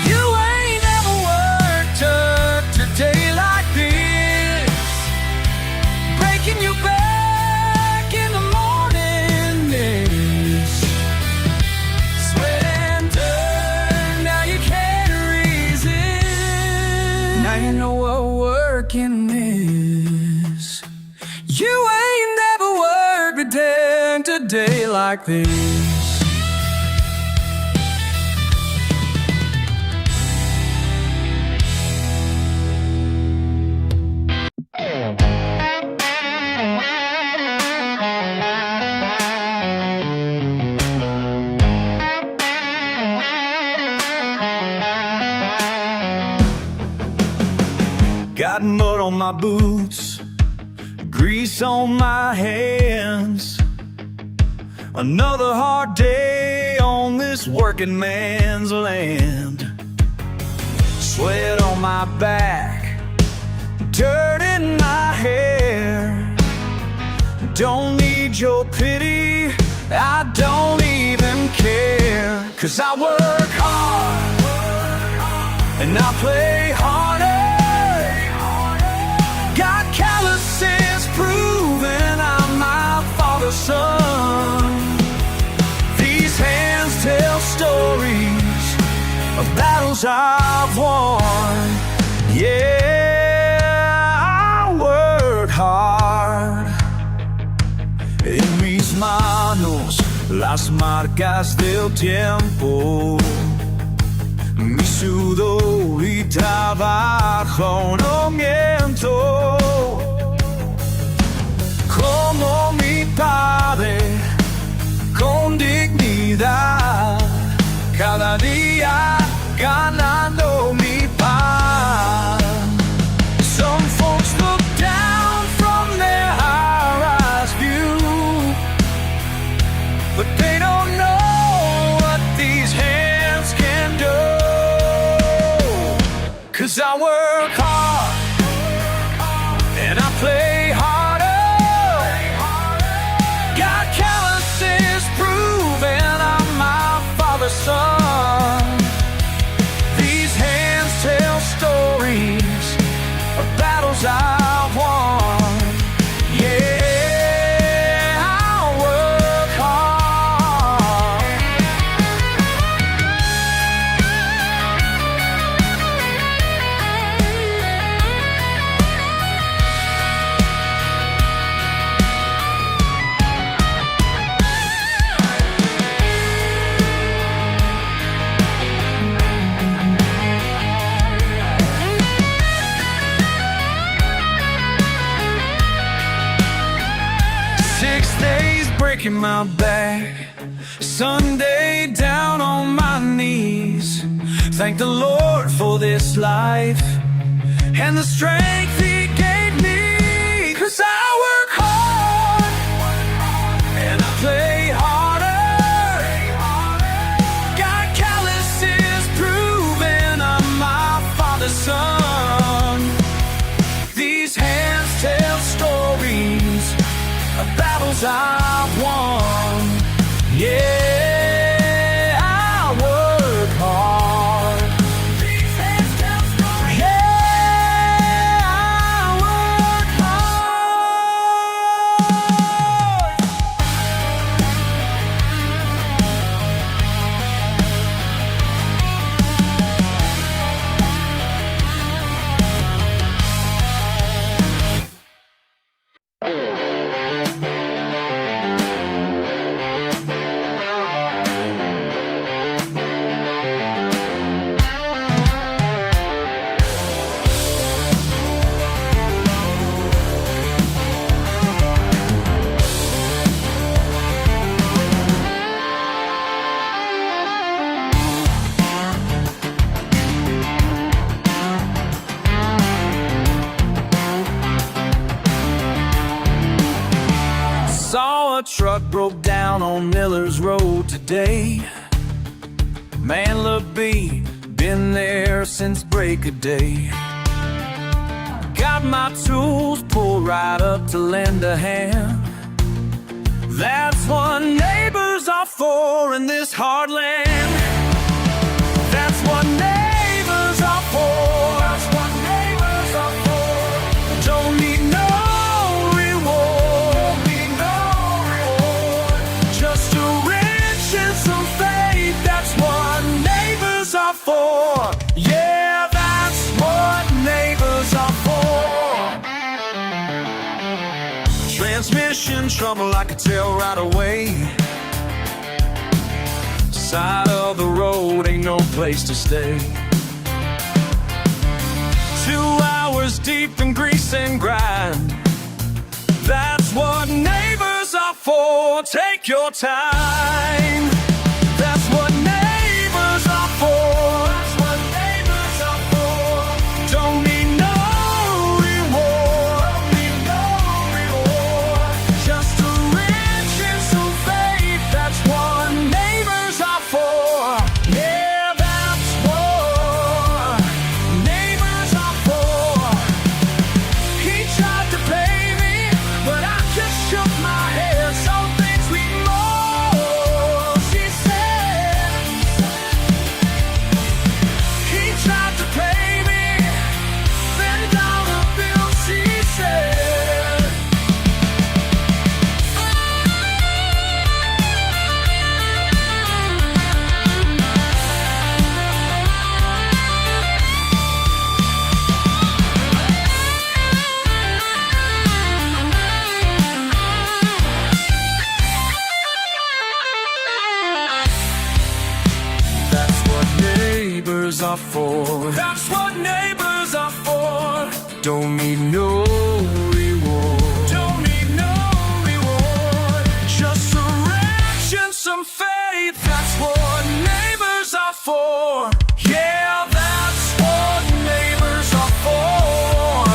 You ain't never worked a day like this, breaking your back in the morning mist, sweat and dirt, now you can't resist. Now you know what working is. You ain't never worked a day like this. Got mud on my boots, grease on my hands. Another hard day on this working man's land. Sweat on my back, dirt in my hair. Don't need your pity, I don't even care. 'Cause I work hard and I play harder. Got calluses proving I'm my father's son. These hands tell stories of battles I've won. Yeah, I work hard. En mis manos las marcas del tiempo, mi sudor y trabajo no miento. Como mi padre, con dignidad, cada día ganando mi pan. Some folks look down from their high-rise view, but they don't know what these hands can do. 'Cause I work hard and I play harder. Got calluses proving I'm my father's son. These hands tell stories of battles I've won. Yeah, I work hard. 6 days breaking my back, Sunday down on my knees. Thank the Lord for this life and the strength He gave me. 'Cause I work hard and I play harder. Got calluses proving I'm my father's son. These hands tell stories of battles I've won. Yeah, I work hard. These hands tell stories. Yeah, I work hard. Saw a truck broke down on Miller's Road today. Man looked beat, been there since break of day. Got my tools pulled right up to lend a hand. That's what neighbors are for in this hard land. That's what neighbors are for. That's what neighbors are for. Don't need no reward. Need no reward. Just a wrench and some faith. That's what neighbors are for. Yeah, that's what neighbors are for. Transmission trouble, I could tell right away. Side of the road ain't no place to stay. 2 hours deep in grease and grind. That's what neighbors are for. Take your time. That's what neighbors are for. That's what neighbors are for. Don't need no reward. Don't need no reward. Just a wrench and some faith. That's what neighbors are for. Yeah, that's what neighbors are for. He tried to pay me, but I just shook my head. Some things we most, are for. That's what neighbors are for. Don't need no reward. Don't need no reward. Just direction, some faith. That's what neighbors are for. Yeah, that's what neighbors are for.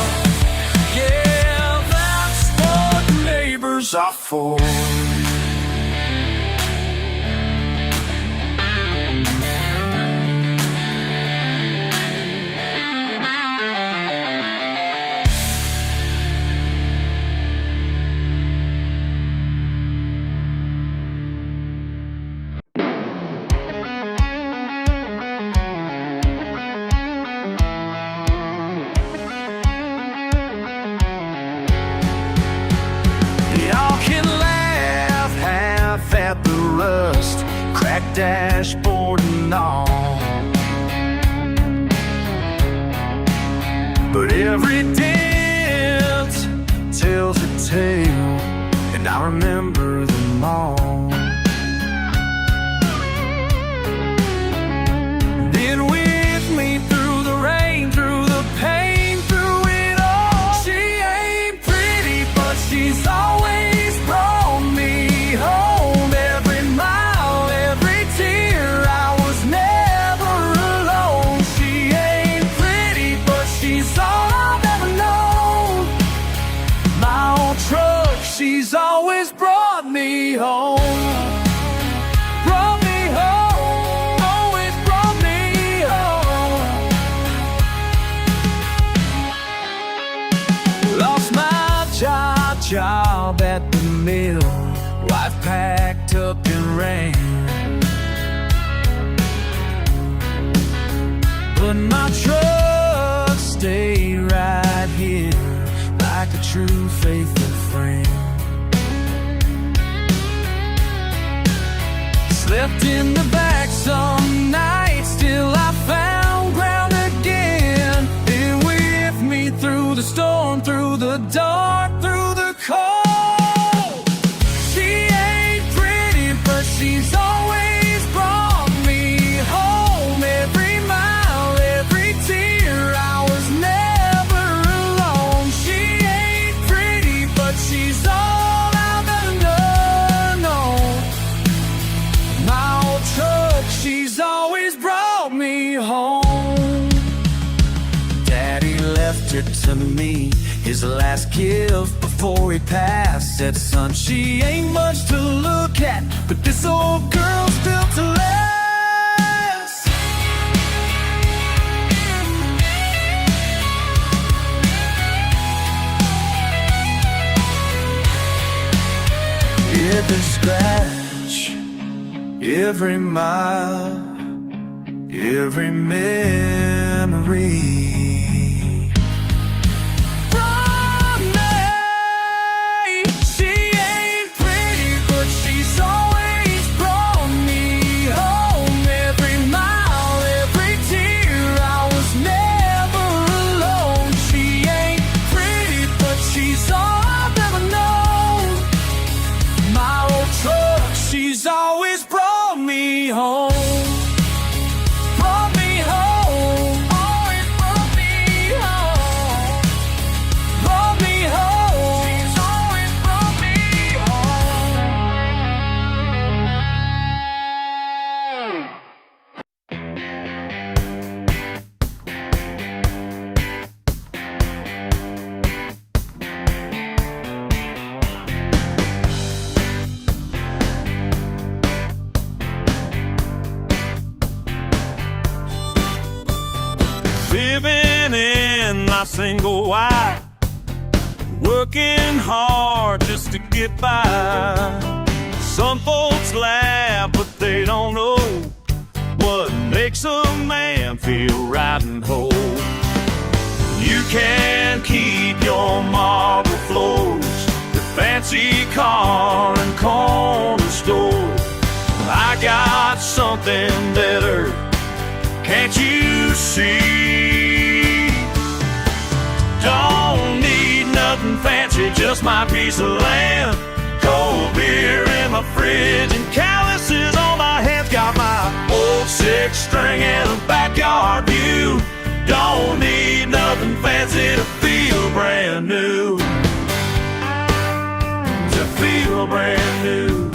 Yeah, that's what neighbors are for. Cracked dashboard and all, but every dent tells a tale, and I remember them all. Been with me through the rain, through the pain, through it all. She ain't pretty, but she's always brought me home. She's always brought me home. Brought me home. Always brought me home. Lost my job at the mill. Wife packed up and ran. But my truck stayed right here, like a true faithful friend. Slept in the back some nights till I found ground again. Been with me through the storm, through the dark, through the cold. She ain't pretty, but she's always brought me home. Every mile, every tear, I was never alone. She ain't pretty, but she's all I've ever known. My old truck, she's always brought me home. Daddy left her to me, his last gift before he passed. Said, son, she ain't much to look at, but this old girl's built to last. Every scratch, every mile, every memory. From me, she ain't pretty, but she's always brought me home. Every mile, every tear, I was never alone. She ain't pretty, but she's all I've ever known. My old truck, she's always brought me home. Brought me home. Always brought me home. Brought me home. She's always brought me home. Living in my single wide, working hard just to get by. Some folks laugh, but they don't know what makes a man feel right and whole. You can keep your marble floors, your fancy car and corner store. I got something better, can't you see? Don't need nothing fancy, just my piece of land. Cold beer in my fridge and calluses on my hands. Got my old six string and a backyard brand new.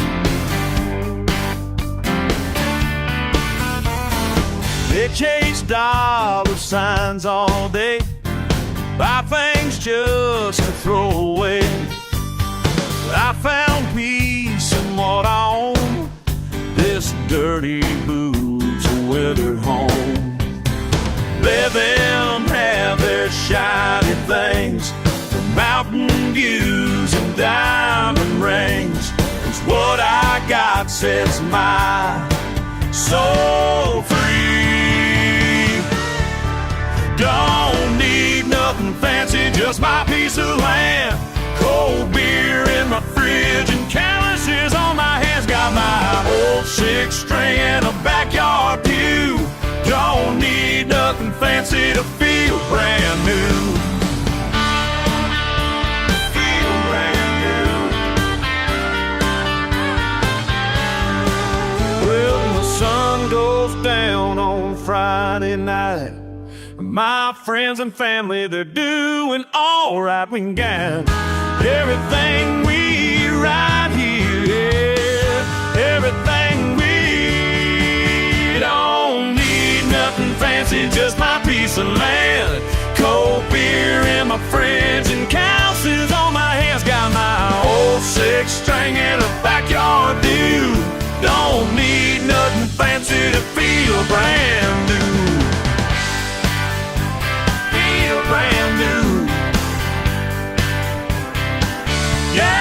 They chase dollar signs all day, buy things just to throw away. I found peace in what I own, this dirty boot's a withered home. Let them have their shiny things, the mountain views and diamond rings. 'Cause what I got sets my soul free. Don't need nothing fancy, just my piece of land, cold beer in my fridge and calluses on my hands. Got my old 6-string and a backyard pew. Don't need nothing fancy to feel brand new. Feel brand new. Well, the sun goes down on Friday night. My friends and family, they're doing all right. We got everything we right here, yeah. Everything we don't need nothing fancy, just my piece of land, cold beer in my fridge and calluses on my hands. Got my old 6-string and a backyard view. Don't need nothing fancy to feel brand new. Brand new. Yeah.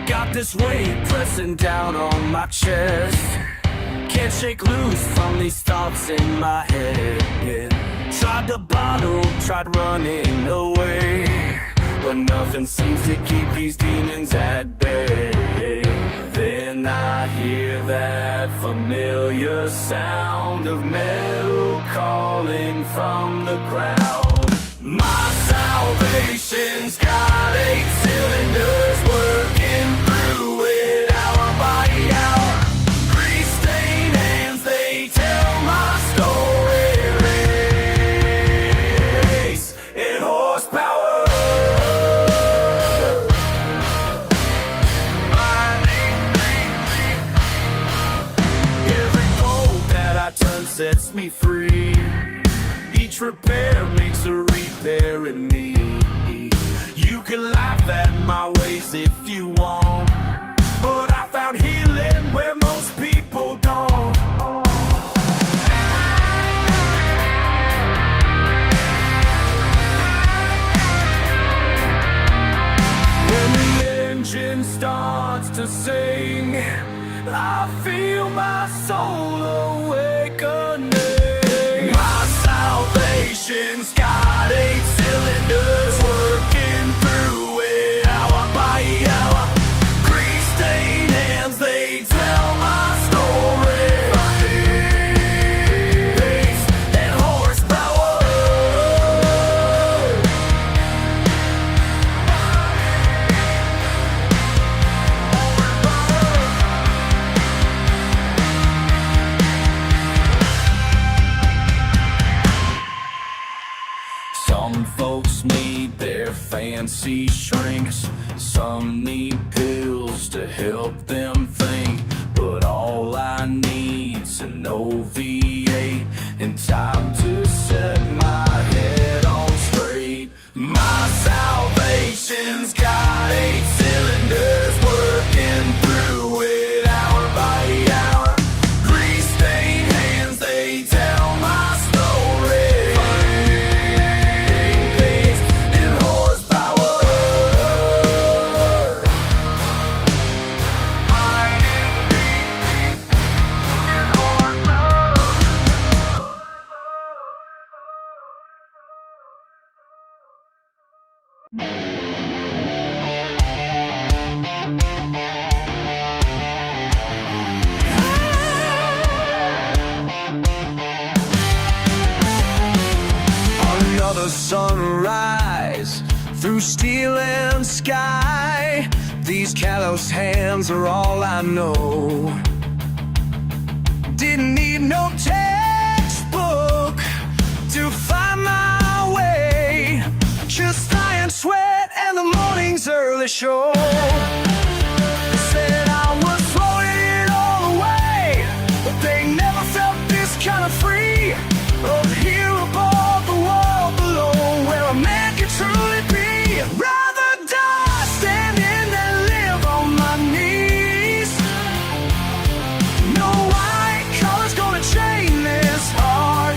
Got this weight pressing down on my chest, can't shake loose from these thoughts in my head, yeah. Tried to bottle, tried running away, but nothing seems to keep these demons at bay. Then I hear that familiar sound of metal calling from the ground. My salvation's got 8 cylinders working through it hour by hour. Grease-stained hands, they tell my story. Race and horsepower. Every bolt that I turn sets me free. Each repair makes a repair in me. You can laugh at my ways if you want, but I found healing where most people don't. When the engine starts to sing, I feel my soul awakening. My salvation's got 8 cylinders working through it hour by hour. Grease-stained hands, they tell my story. Pace and horsepower. Some folks need their fancy shrinks, some need pills to help them think, but all I need's an OV8 and time to set my head on straight. My salvation's got 8 cylinders working through it hour by hour. Grease-stained hands, they tell my story. Pace and horsepower. the sunrise through steel and sky. These callous hands are all I know. Didn't need no textbook to find my way. Just iron sweat and the morning's early show. They said I was throwing it all away, but they never felt this kind of free. Up here above, the world below, where a man can truly be. Rather die standing than live on my knees. No white collar's gonna chain this heart.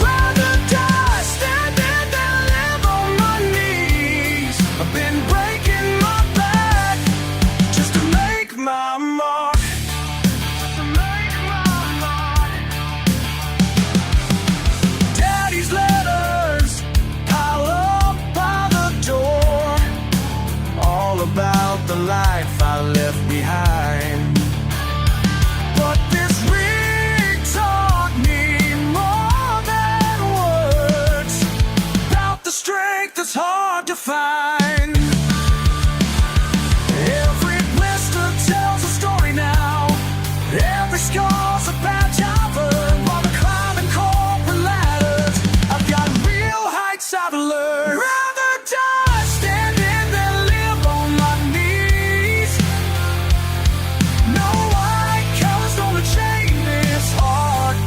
Rather die standing than live on my knees. I've been breaking my back just to make my mark. To make my mark. Daddy's letters pile up by the door, all about the life I left behind. But this ring taught me more than words, about the strength that's hard to find. Every blister tells a story now. Every scar's a badge I've earned while I'm climbing corporate ladders. I've got real heights I've learned. Rather die standing than live on my knees. No white collar's gonna chain this heart.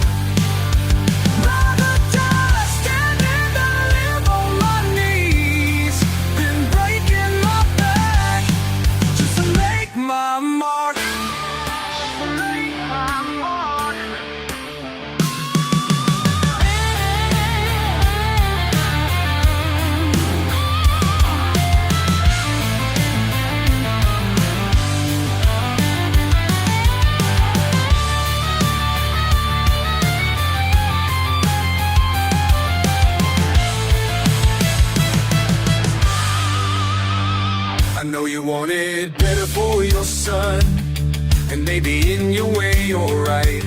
Rather die standing than live on my knees. Been breaking my back just to make my mark. To make my mark. I know you wanted better for your son, and maybe in your way you're right.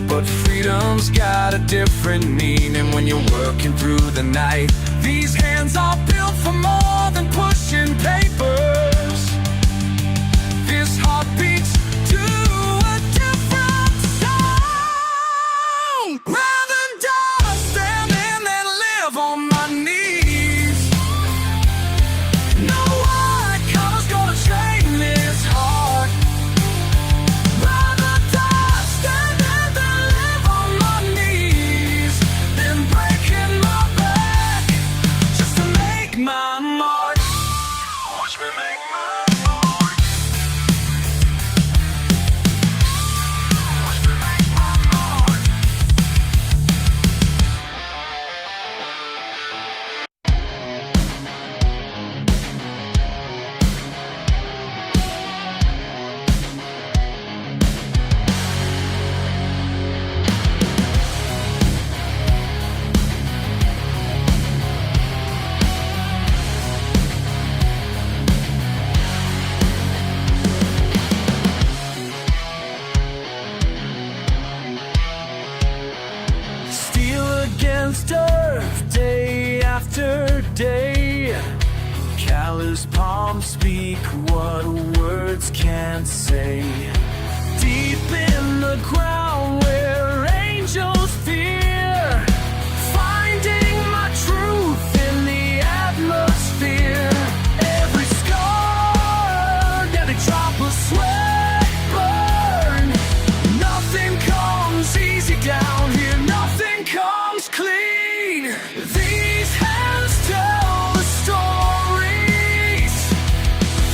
But freedom's got a different meaning when you're working through the night. These hands are built for more than pushing papers. This heart beats to a different sound. Rather die standing than live on my knees. No white collar's gonna chain this heart. Rather die standing than live on my knees. Been breaking my back just to make my mark. Watch me make my mark. Watch me make my mark. Steel against earth, day after day. Callous palms speak what words can't say. Deep in the ground where angels fear, finding my truth in the atmosphere. Every scar, every drop of sweat burn. Nothing comes easy down here, nothing comes clean. These hands tell the stories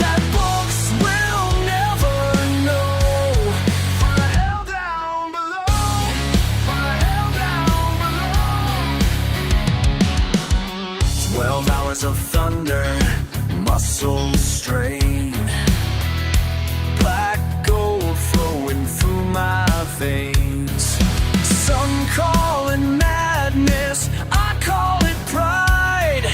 that books will never know. For the hell down below, for the hell down below. 12 hours of thunder, muscles strain. Black gold flowing through my veins. Some call it madness, I call it pride.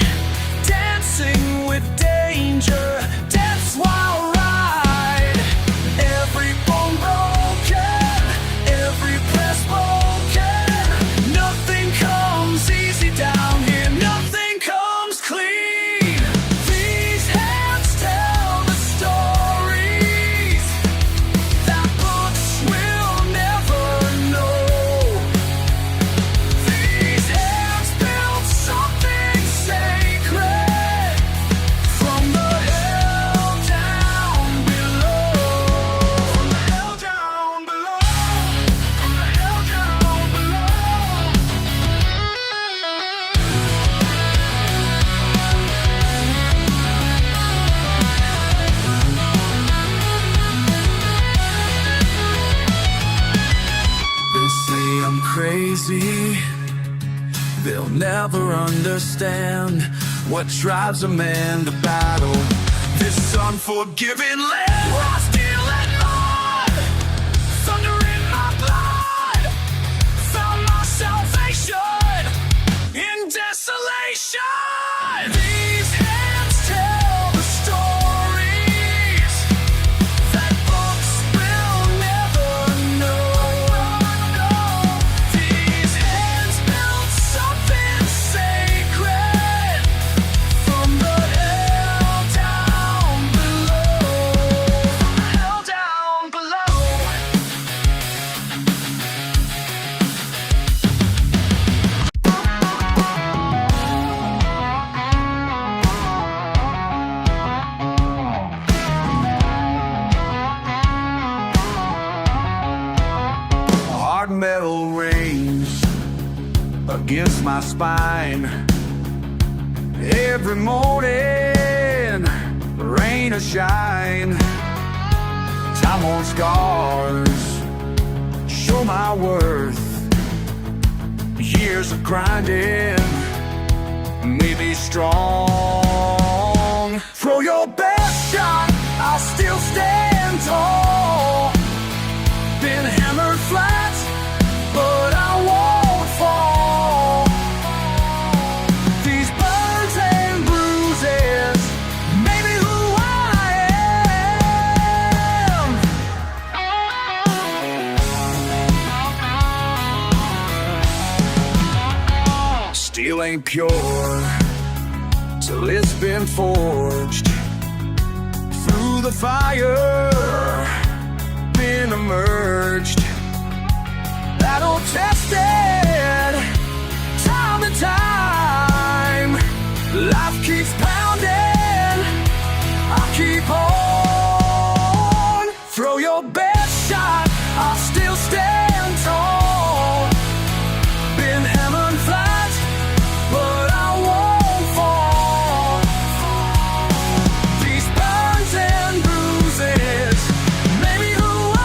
Dancing with danger, death's wild ride. Every bone broken, every press broken. Nothing comes easy down crazy. They'll never understand what drives a man to battle. This unforgiving land while still at mud. Thunder in my blood. Found my salvation in desolation. These hands tell the stories that books will never know. These hands built something sacred from the hell down below. From the hell down below. Hard metal rains against my spine. Every morning, rain or shine. Time-worn scars show my worth. Years of grinding made me strong. Throw your best shot, I'll still stand tall. Been hammered flat, but I won't fall. These burns and bruises made me who I am. Steel ain't pure till it's been forged through the fire. Been emerged, battle tested, time and time. Life keeps pounding, I keep on. Throw your best shot, I'll still stand tall. Been hammered flat, but I won't fall. These burns and bruises made me who I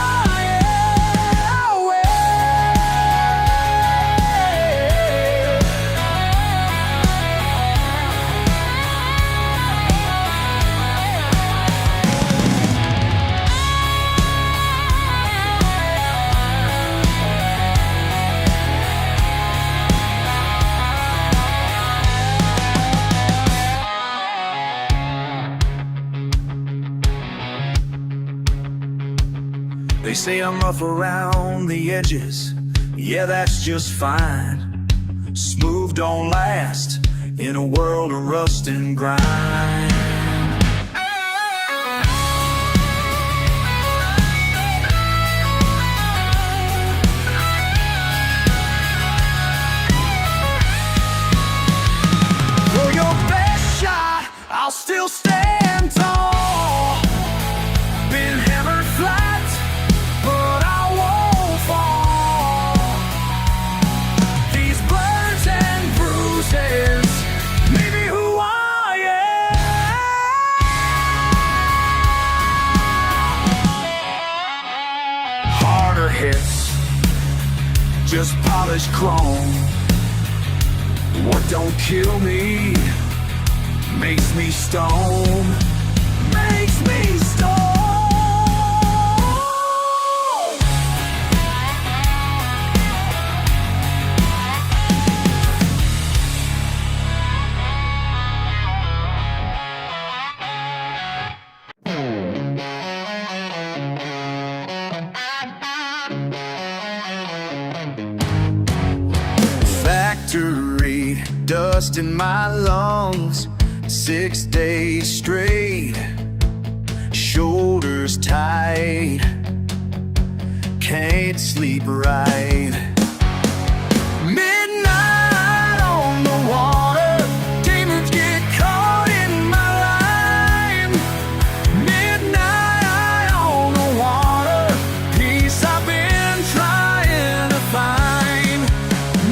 They say I'm rough around the edges, yeah, that's just fine. Smooth don't last in a world of rust and grind. For your best shot, I'll still stand tall. Been hammered flat, but I won't fall. These burns and bruises made me who I am. Harder hits, just polished chrome. What don't kill me makes me stone. Makes me stone. Factory dust in my lungs, 6 days straight, shoulders tight, can't sleep right. Midnight on the water, demons get caught in my line. Midnight on the water, peace I've been trying to find.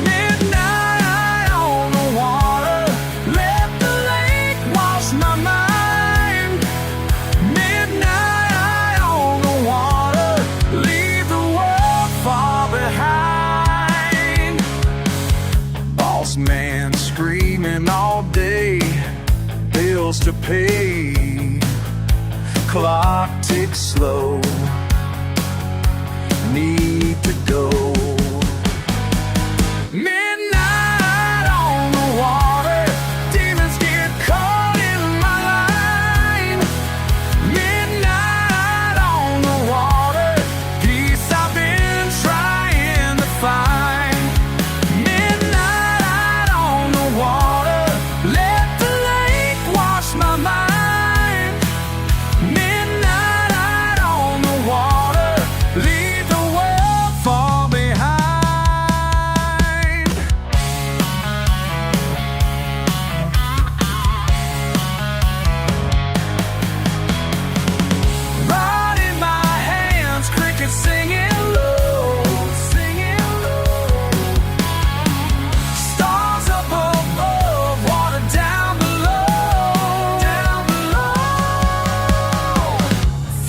Midnight on the water, let the lake wash my mind. Midnight on the water, leave the world far behind. to pay. Clock ticks slow, need to go. Midnight on the water, demons get caught in my line. Midnight on the water, peace I've been trying to find. Midnight on the water, let the lake wash my mind. Midnight on the water, leave the world far behind. Rod in my hands, crickets singing low, singing low. Stars up above, water down below, down below.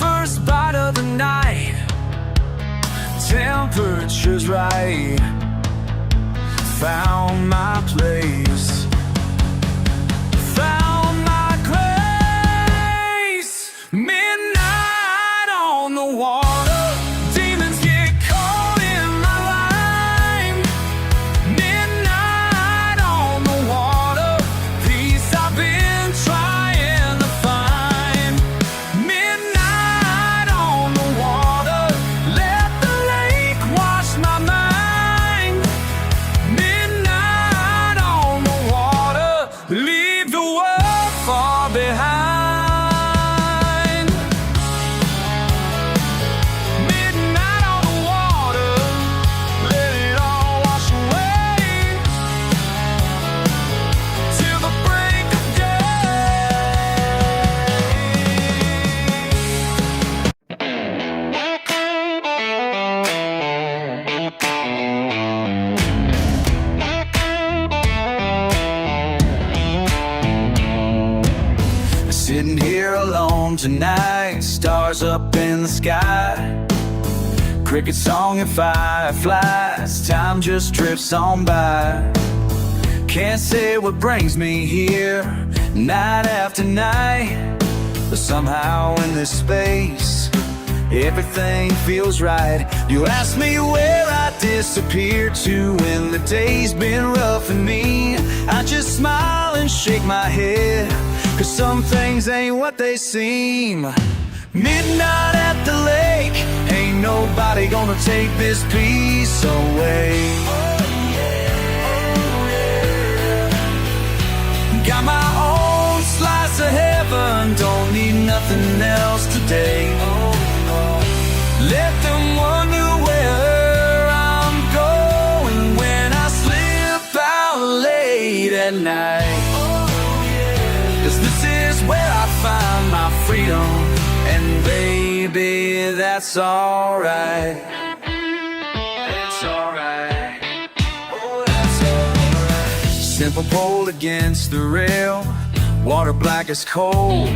First bite of the night, temperature's right. Found my place, found my grace. Midnight on the water, demons get caught in my line. Midnight on the water, peace I've been trying to find. Midnight on the water, let the lake wash my mind. Midnight on the water, leave the world far behind. Midnight on the water, let it all wash away till the break of day. Sitting here alone tonight, stars up in the sky. Cricket song and fireflies, time just drifts on by. Can't say what brings me here, night after night. But somehow in this space, everything feels right. You ask me where I disappeared to when the day's been rough on me. I just smile and shake my head, 'cause some things ain't what they seem. Midnight at the lake, ain't nobody gonna take this peace away. Got my own slice of heaven, don't need nothing else today. Let them wonder where I'm going when I slip out late at night. 'Cause this is where I find my freedom, and baby, that's alright. That's alright. Oh, that's alright. Simple pole against the rail, water black as coal.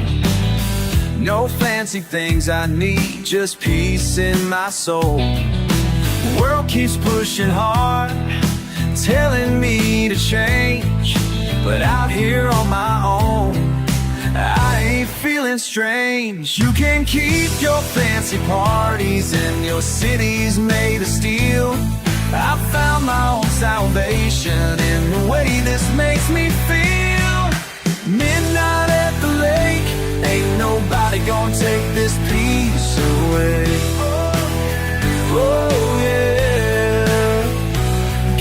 No fancy things I need, just peace in my soul. The world keeps pushing hard, telling me to change, but out here on my own, I ain't feeling strange. You can keep your fancy parties and your cities made of steel. I found my own salvation in the way this makes me feel. Midnight at the lake, ain't nobody gonna take this peace away. Oh yeah,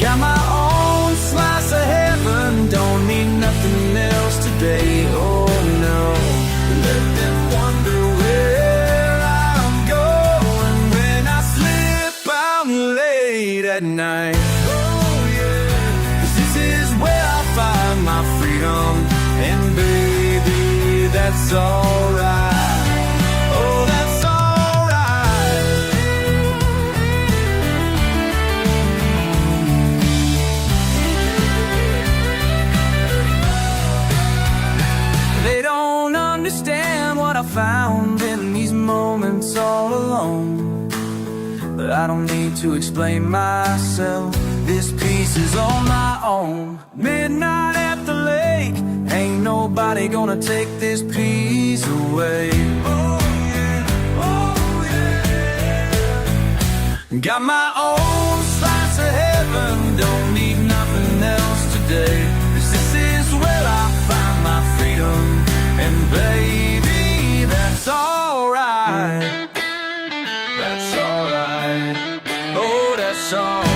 got my own slice of heaven, don't need nothing else today. Oh no, let them wonder where I'm going when I slip out late at night. Oh yeah, 'cause this is where I find my freedom, and baby, that's alright. Oh, that's alright. They don't understand what I found in these moments all alone. But I don't need to explain myself, this piece is on my own. Midnight at the lake, ain't nobody gonna take this peace away. Oh yeah, oh yeah. Got my own slice of heaven, don't need nothing else today. 'Cause this is where I find my freedom, and baby, that's alright. That's alright. Oh, that's alright.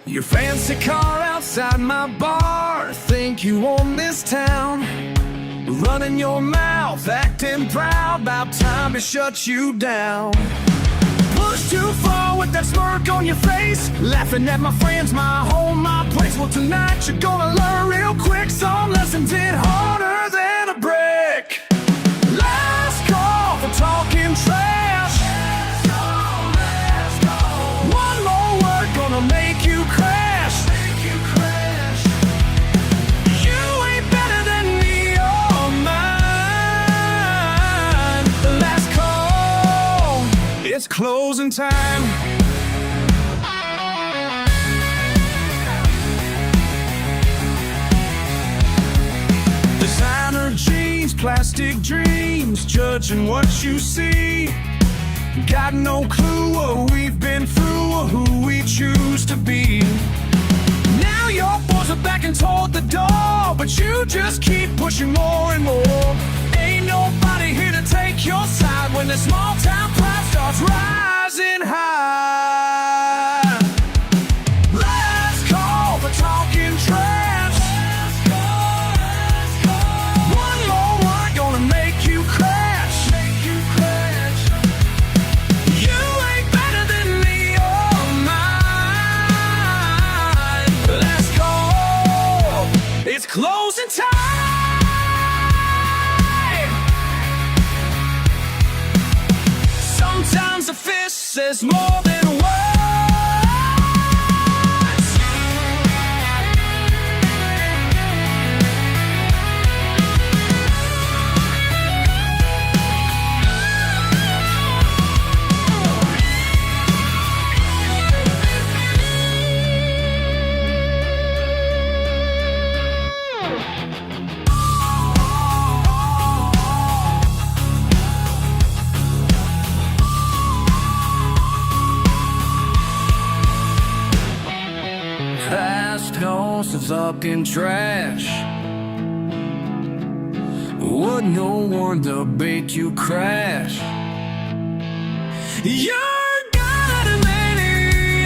Your fancy car outside my bar, think you own this town. Running your mouth, acting proud, about time to shut you down. Push too far with that smirk on your face, laughing at my friends, my home, my place. Well, tonight you're gonna learn real quick, some lessons hit harder than a brick. Last call for talking trash. One more word gonna make you crash. You ain't better than me or mine. The last call, it's closing time. Designer jeans, plastic dreams, judging what you see. Got no clue what we've been through or who we choose to be. Now your boys are backing toward the door, but you just keep pushing more and more. Ain't nobody here to take your side when the small town pride starts rising high. Last call for talking trash. One more word gonna make you crash. You ain't better than me or mine. Last call, it's closing time. Sometimes a fist says more than words. Past houses up in trash. Would no one debate you crash? You're gonna make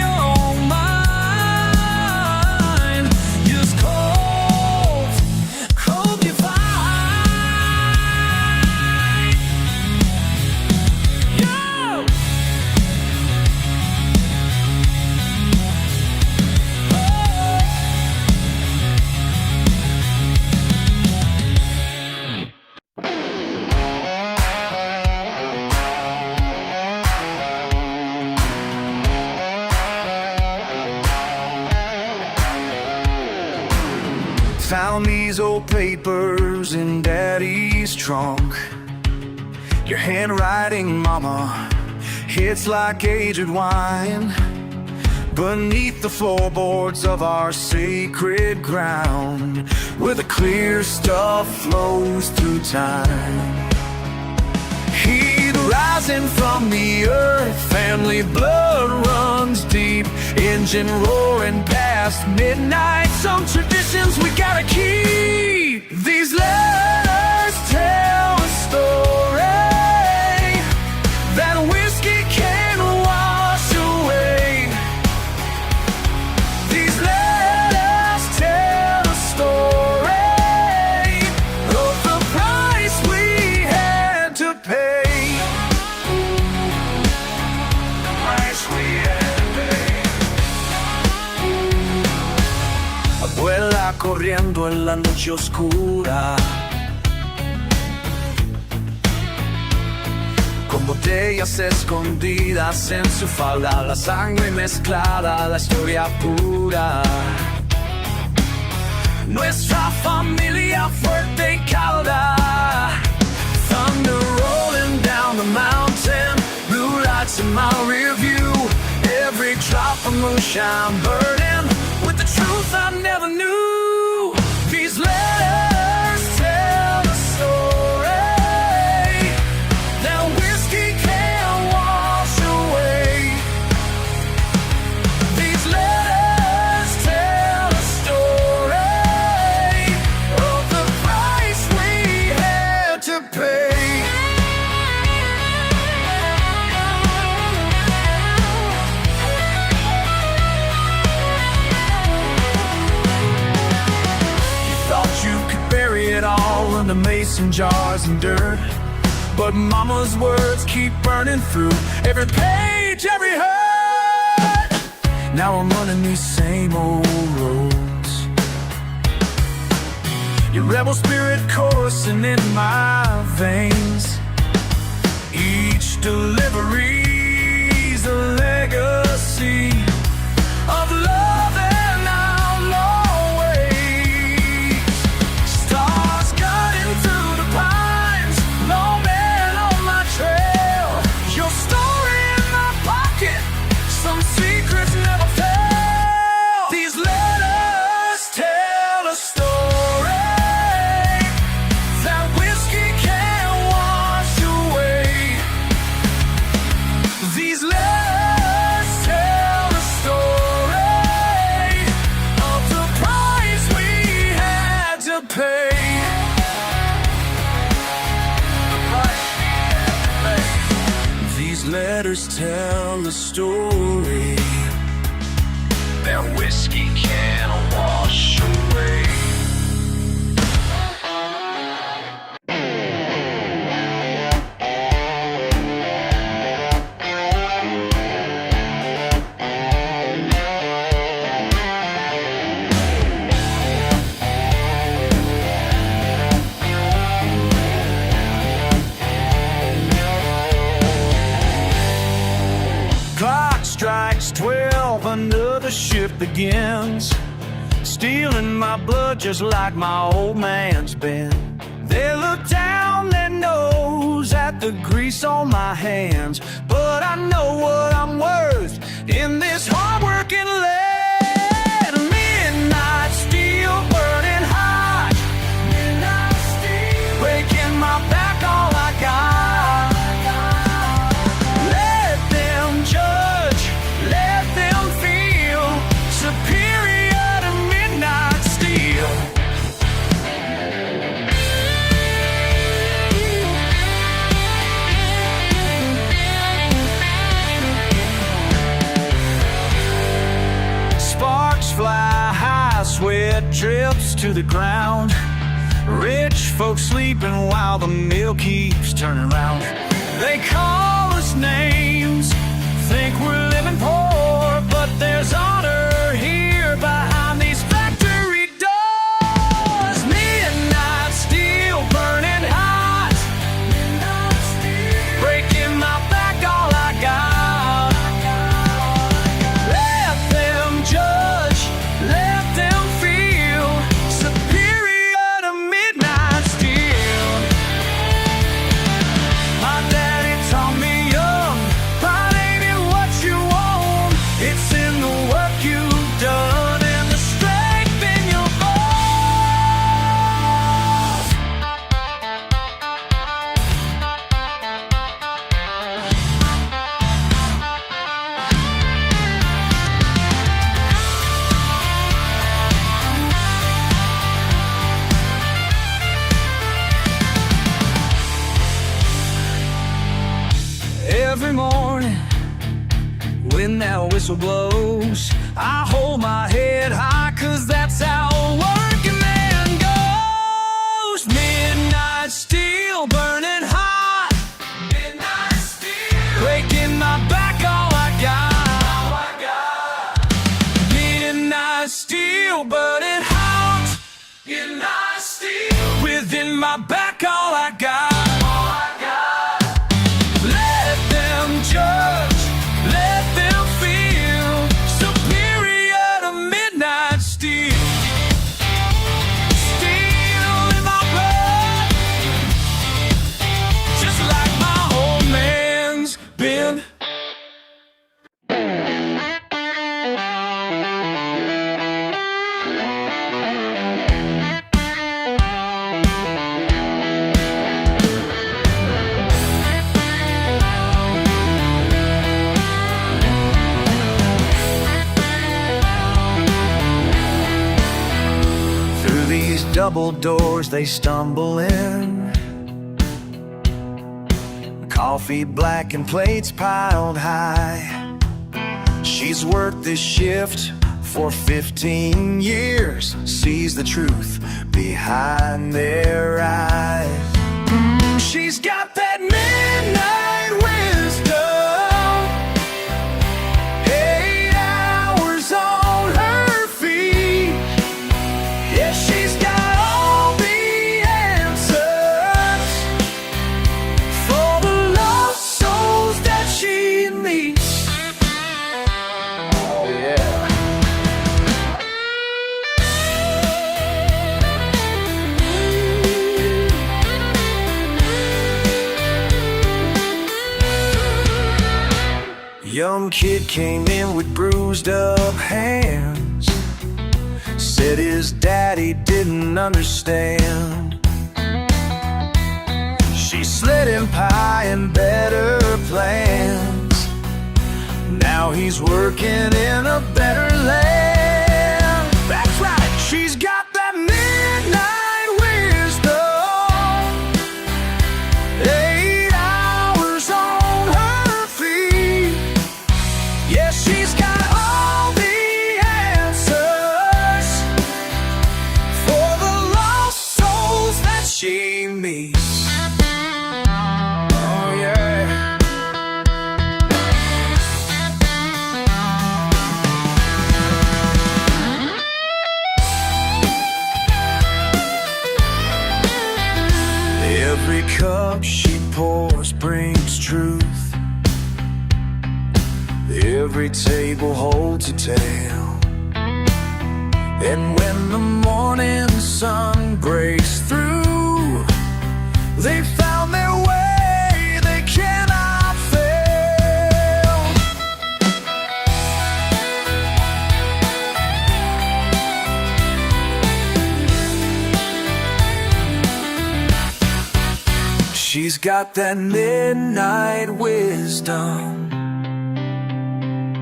your mind. Just cold you find. Yo! Found these old papers in Daddy's trunk. Your handwriting, mama, hits like aged wine. Beneath the floorboards of our sacred ground, where the clear stuff flows through time. Heat rising from the earth, family blood runs deep. Engine roaring past midnight, some traditions we gotta keep. These letters tell a story that whiskey can't wash away. These letters tell a story of the price we had to pay. The price we had to pay. Vuela corriendo en la noche oscura. con botellas escondidas en su falda, la sangre mezclada, la historia pura. Nuestra familia fuerte y calda, thunder rolling down the mountain, blue lights in my rear view, every drop of moonshine burning with the truth I never knew. These letters tell a story that whiskey can't wash away. These letters tell a story of the price we had to pay. It all under mason jars and dirt, but mama's words keep burning through every page, every hurt. Now I'm running these same old roads, your rebel spirit coursing in my veins. Each delivery's a legacy of love and outlaw ways. Stars cutting through the pines, long man on my trail. Your story in my pocket, some secrets never tell. These letters tell a story that whiskey can't wash away. These letters tell a story of the price we had to pay. These letters tell a story that whiskey can't wash away. Clock strikes 12, another shift begins, stealing my blood just like my old man's been. They look down their nose at the grease on my hands, but I know what I'm worth in this hard-working land. Midnight steel burning hot, midnight steel breaking my back, all I got. Let them judge, let them feel superior to midnight steel. Sparks fly high, sweat drips to the ground. Rich folks sleeping while the mill keeps turning round. They call us names, think we're living poor, but there's honor here behind these factory doors. Midnight steel burning hot, midnight steel breaking my back, all I got. Let them judge, let them feel superior to midnight steel. My daddy taught me young, pride ain't what you want, it's in the work you've done and the strength in your bones. Every morning when that whistle blows, I hold my head high, 'cause that's how a working man goes. Midnight steel burning hot, midnight steel breaking my back, all I got. Midnight steel burning hot, midnight steel within my back, all I got. Let double doors they stumble in. Coffee black and plates piled high. She's worked this shift for 15 years, sees the truth behind their eyes. She's got that midnight wisdom, 8 hours on her feet. Yeah, she's got all the answers for the lost souls that she meets. Oh yeah. Young kid came in with bruised up hands, said his daddy didn't understand. She slid him pie and better plans. Now he's working in a better land. That's right, she's got that midnight wisdom, 8 hours on her feet. Yeah, she's got all the answers for the lost souls that she meets. Oh yeah. Every cup she pours brings truth. Every table holds a tale. And when the morning sun breaks through, they found their way, they cannot fail. She's got that midnight wisdom,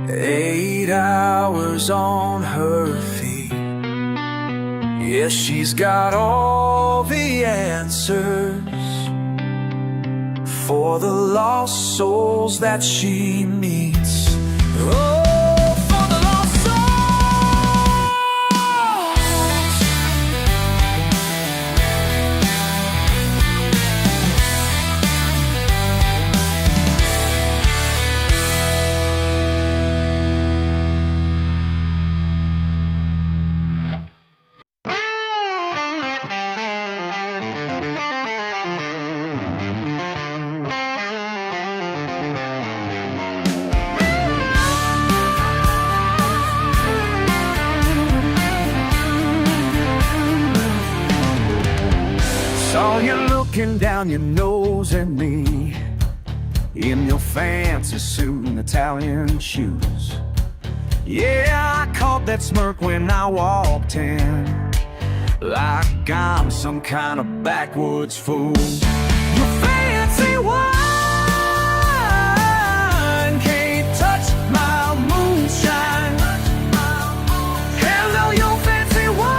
8 hours on her feet. Yes, she's got all the answers for the lost souls that she meets. Oh, for the lost Saw you looking down your nose at me in your fancy suit and Italian shoes. Yeah, I caught that smirk when I walked in, like I'm some kind of backwoods fool. Your fancy wine can't touch my moonshine. Hello, your fancy wine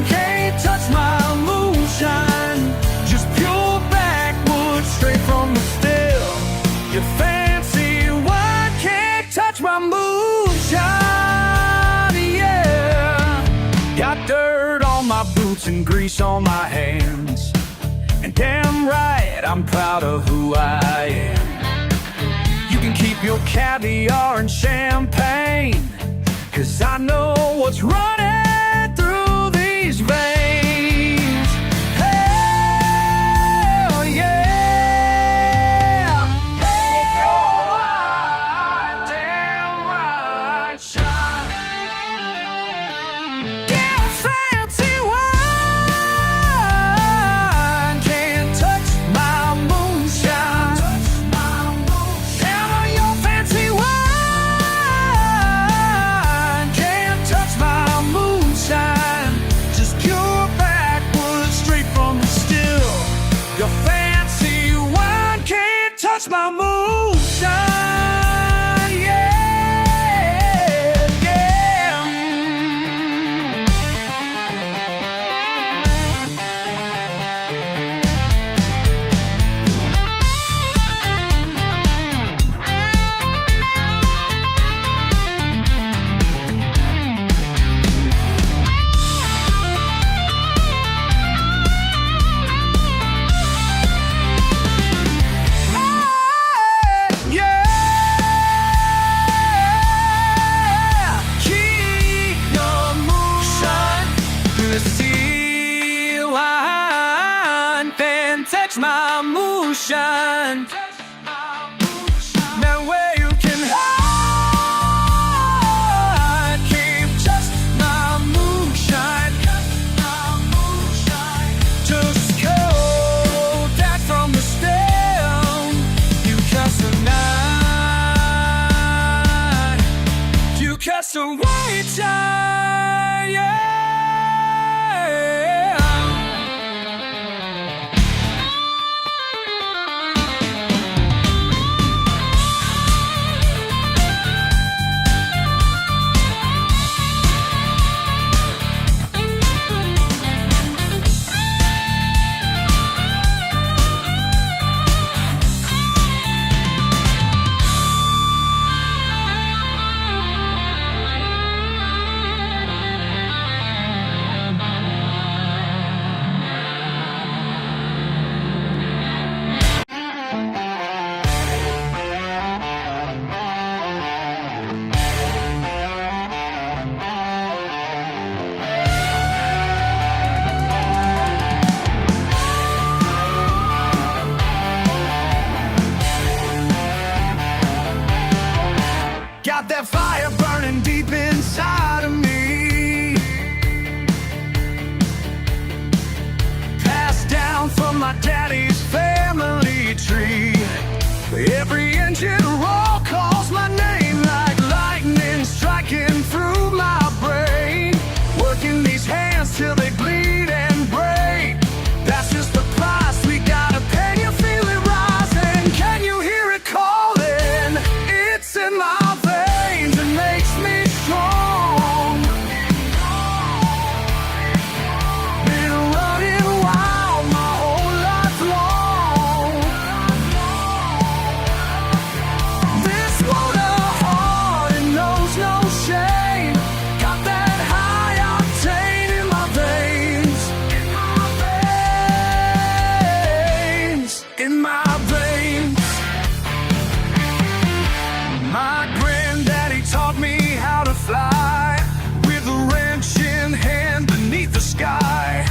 can't touch my moonshine. Just pure backwoods, straight from the still. Your fancy wine can't touch my moonshine, yeah. Got dirt on my boots and grease on my hands, and damn right, I'm proud of who I am. You can keep your caviar and champagne, 'cause I know what's running through these veins. Hell yeah! Hey, oh, damn right, shine. Yeah, fancy wine can't touch my moonshine. Hammer, your fancy wine can't touch my moonshine. Just pure backwoods, straight from the still. Your fancy wine can't touch my moonshine, yeah, yeah. my moonshine. Now where you can hide, keep just my moonshine. Just cold that from the stem. You cast a night, you cast a white tide, yeah. Got that fire burning deep inside of me, passed down from my daddy's family tree. Every engine roll calls my name like lightning striking through my brain. Working these hands till they bleed and break. That's just the price we gotta pay. You feel it rising, can you hear it calling? It's in my makes me strong. Been running wild my whole life long. This motor heart, it knows no shame. Got that high octane in my veins. In my veins. My granddaddy taught me how to fly with a wrench in hand beneath the sky.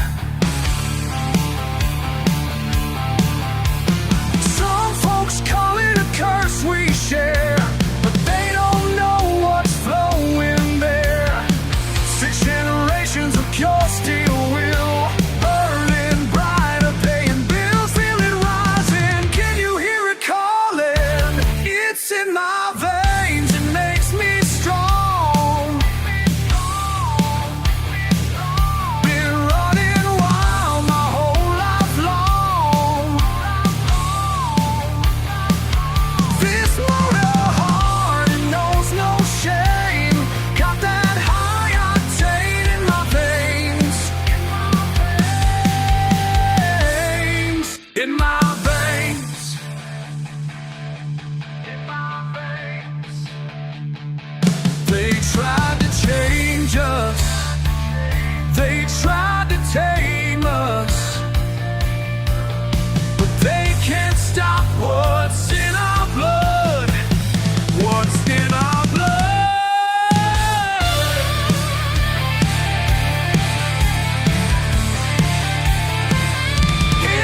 Some folks call it a curse we share, but they don't know what's flowing there. 6 generations of pure steel will, burning brighter, paying bills, feel it rising. Can you hear it calling? It's in my veins, it makes me strong. Been running wild my whole life long. This motor heart, it knows no shame. Got that high octane in my veins. In my veins. They tried to change us, they tried to tame us, but they can't stop what's in our blood. What's in our blood?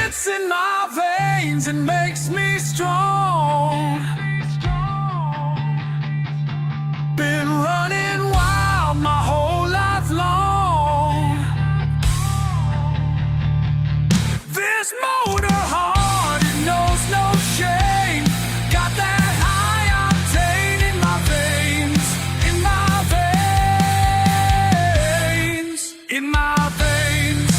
It's in my veins, it makes me strong. Been running wild my whole life long. This motor heart, it knows no shame. Got that high octane in my veins. In my veins. In my veins.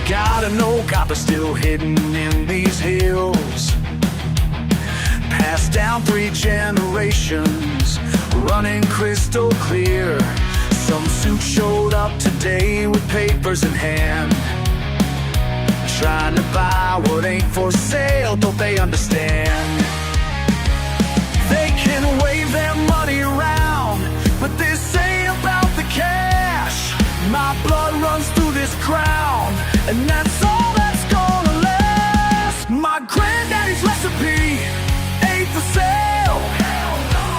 Gotta know, copper still hidden in these hills. Passed down 3 generations, running crystal clear. Some suit showed up today with papers in hand, trying to buy what ain't for sale, don't they understand? They can wave their money around, but this ain't about the cash. My blood runs through this crown, and that's all that's gonna last. My granddaddy's recipe ain't for sale. Hell no.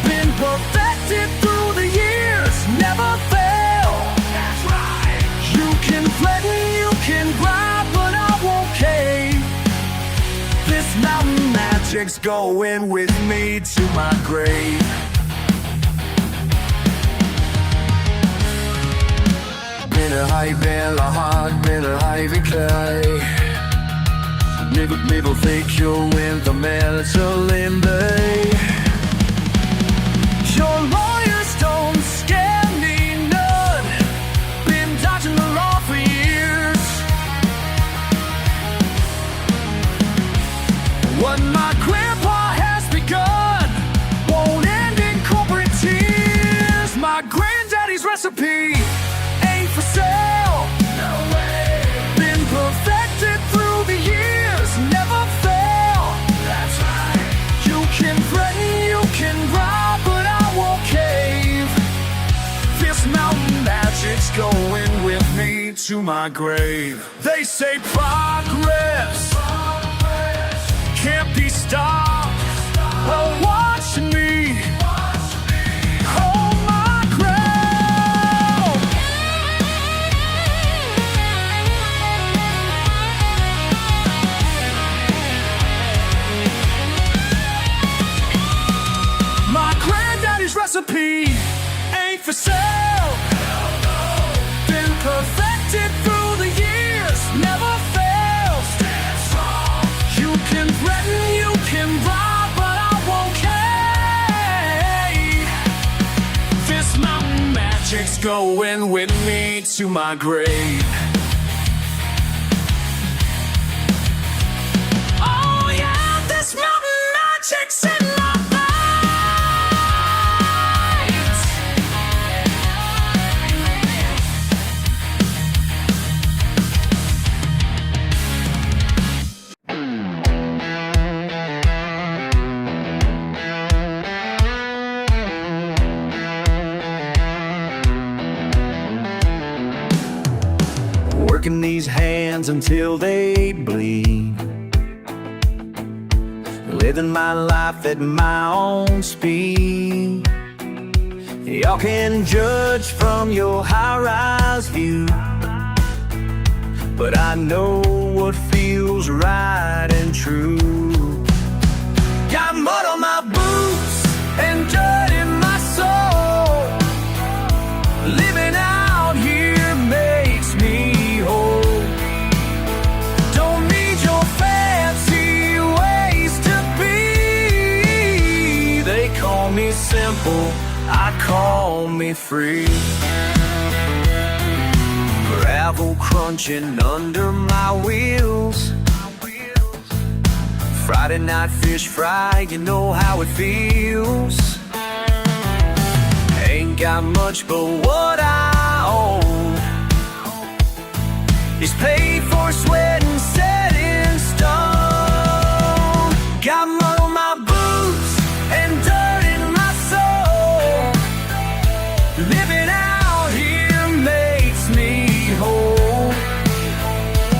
Been perfected through the years, never fail. That's right. You can threaten, you can bribe, but I won't cave. This mountain magic's going with me to my grave. Binnen hij bella hard, binnen hij weer klei. Nibbel think you'll win the Mediterranean. Your lawyers don't scare me none. Been dodging the law for years. What my grandpa has begun won't end in corporate tears. My granddaddy's recipe ain't for sale. No way. Been perfected through the years, never fail. That's right. You can threaten, you can bribe, but I won't cave. This mountain magic's going with me to my grave. They say progress can't be stopped. Well, watch me hold my ground. My granddaddy's recipe ain't for sale. Been perfected through the years, never fails. Stand strong. You can threaten, you can bribe, but I won't cave. This mountain magic's going with me to my grave. Oh yeah, this mountain magic's in my veins. Working these hands until they bleed, living my life at my own speed. Y'all can judge from your high-rise view, but I know what feels right and true. Got mud on my boots and dirt in my soul. Living out here makes me whole. Don't need your fancy ways to be. They call me simple, I call me free. Gravel crunching under my wheels. Friday night fish fry, you know how it feels. Ain't got much but what I own is paid for, sweat and set in stone. Got mud on my boots and dirt in my soul. Living out here makes me whole.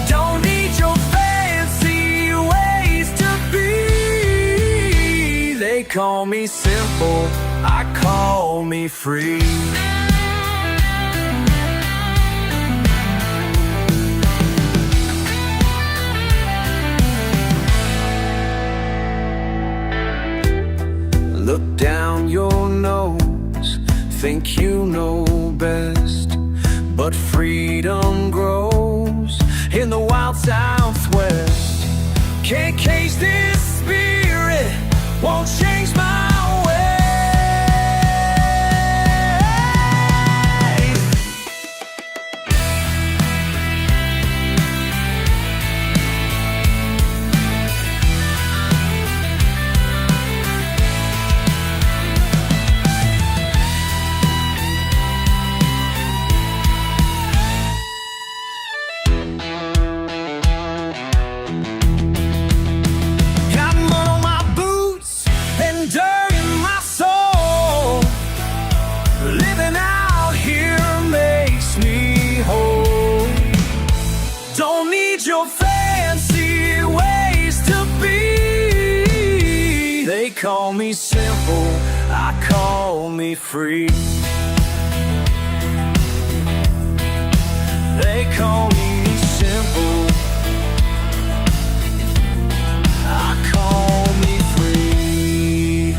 Don't need your fancy ways to be. They call me simple, I call me free. Look down your nose, think you know best, but freedom grows in the wild Southwest. Can't cage this spirit, won't change my way. call me simple, I call me free. They call me simple, I call me free.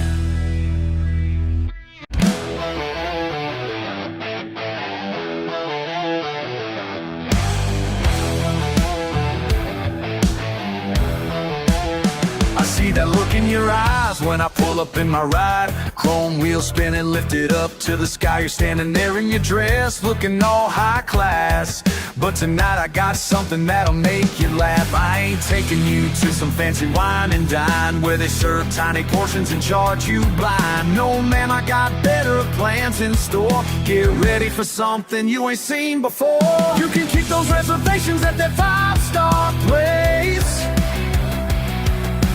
I see that look in your eyes when I pull up in my ride. Chrome wheels spinning, lifted up to the sky. You're standing there in your dress, looking all high class. But tonight I got something that'll make you laugh. I ain't taking you to some fancy wine and dine where they serve tiny portions and charge you blind. No man, I got better plans in store. Get ready for something you ain't seen before. You can keep those reservations at that 5-star place,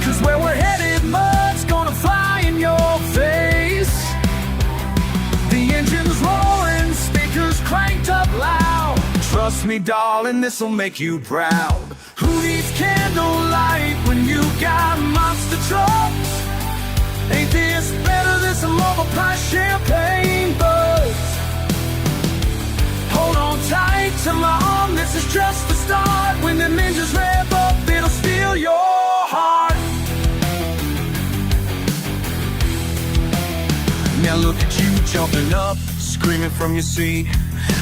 'cause where we're headed, mud's gonna fly in your face. The engine's roaring, speakers cranked up loud. Trust me, darling, this'll make you proud. Who needs candlelight when you got monster trucks? Ain't this better than some overpriced champagne buzz? Hold on tight to my arm, this is just the start. When the engines rev up, it'll steal your heart. Now look at you jumping up, screaming from your seat,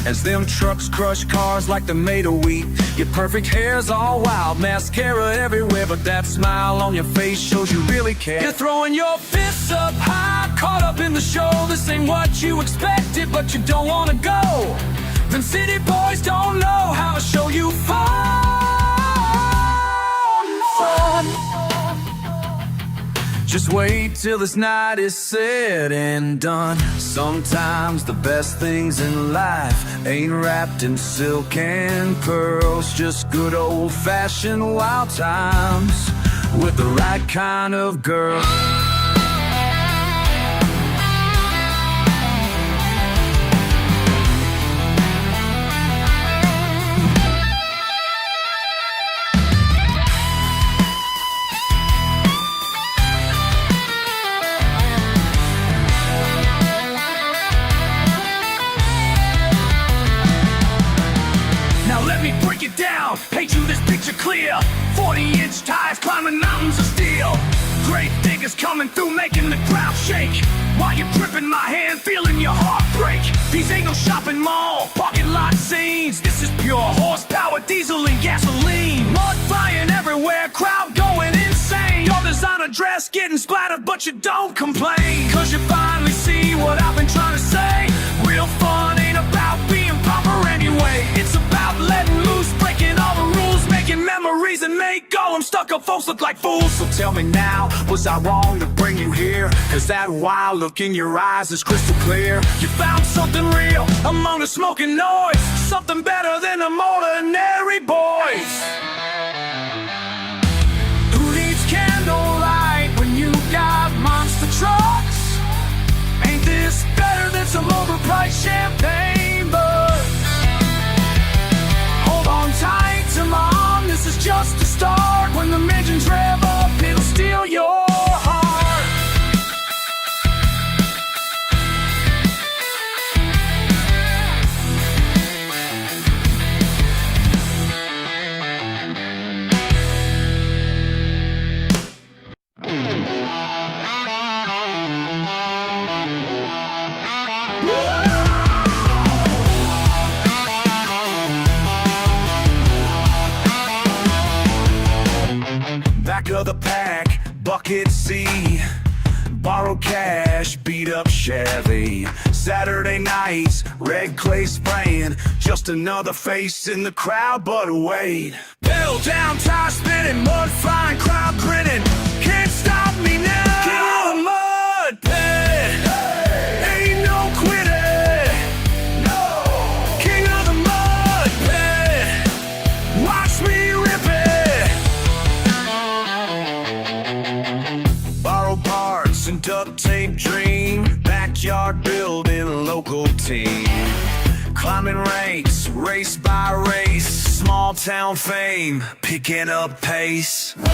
as them trucks crush cars like they're made of wheat. Your perfect hair's all wild, mascara everywhere, but that smile on your face shows you really care. You're throwing your fists up high, caught up in the show. This ain't what you expected, but you don't wanna go. Them city boys don't know how to show you fun. Just wait till this night is said and done. Sometimes the best things in life ain't wrapped in silk and pearls, just good old-fashioned wild times with the right kind of girl. Paint you this picture clear. 40-inch tires climbing mountains of steel. Grave diggers coming through, making the ground shake. While you're gripping my hand, feeling your heart break. These ain't no shopping mall, parking lot scenes. This is pure horsepower, diesel and gasoline. Mud flying everywhere, crowd going insane. Your designer dress getting splattered, but you don't complain, 'cause you finally see what I've been trying to say. Real fun ain't about being proper anyway. It's about letting loose, breaking all the rules, making memories and make all them stuck-up folks look like fools. So tell me now, was I wrong to bring you here? 'Cause that wild look in your eyes is crystal clear. You found something real among the smoking noise, something better than them ordinary boys. Who needs candlelight when you got monster trucks? Ain't this better than some overpriced champagne buzz? Hold on tight to my arm, this is just the start. When the engines rev up, it'll steal your heart. Back of the pack, bucket C, borrowed cash, beat up Chevy. Saturday nights, red clay spraying, just another face in the crowd, but wait. Pedal down, tire spinning, mud flying, crowd grinning. Can't stop me now. King of the mud pit, ain't no quitting. No. King of the mud pit, watch me rip it. Borrowed parts and duct tape dream, backyard building, local team. Climbing ranks, race by race, small town fame, picking up pace. Wait.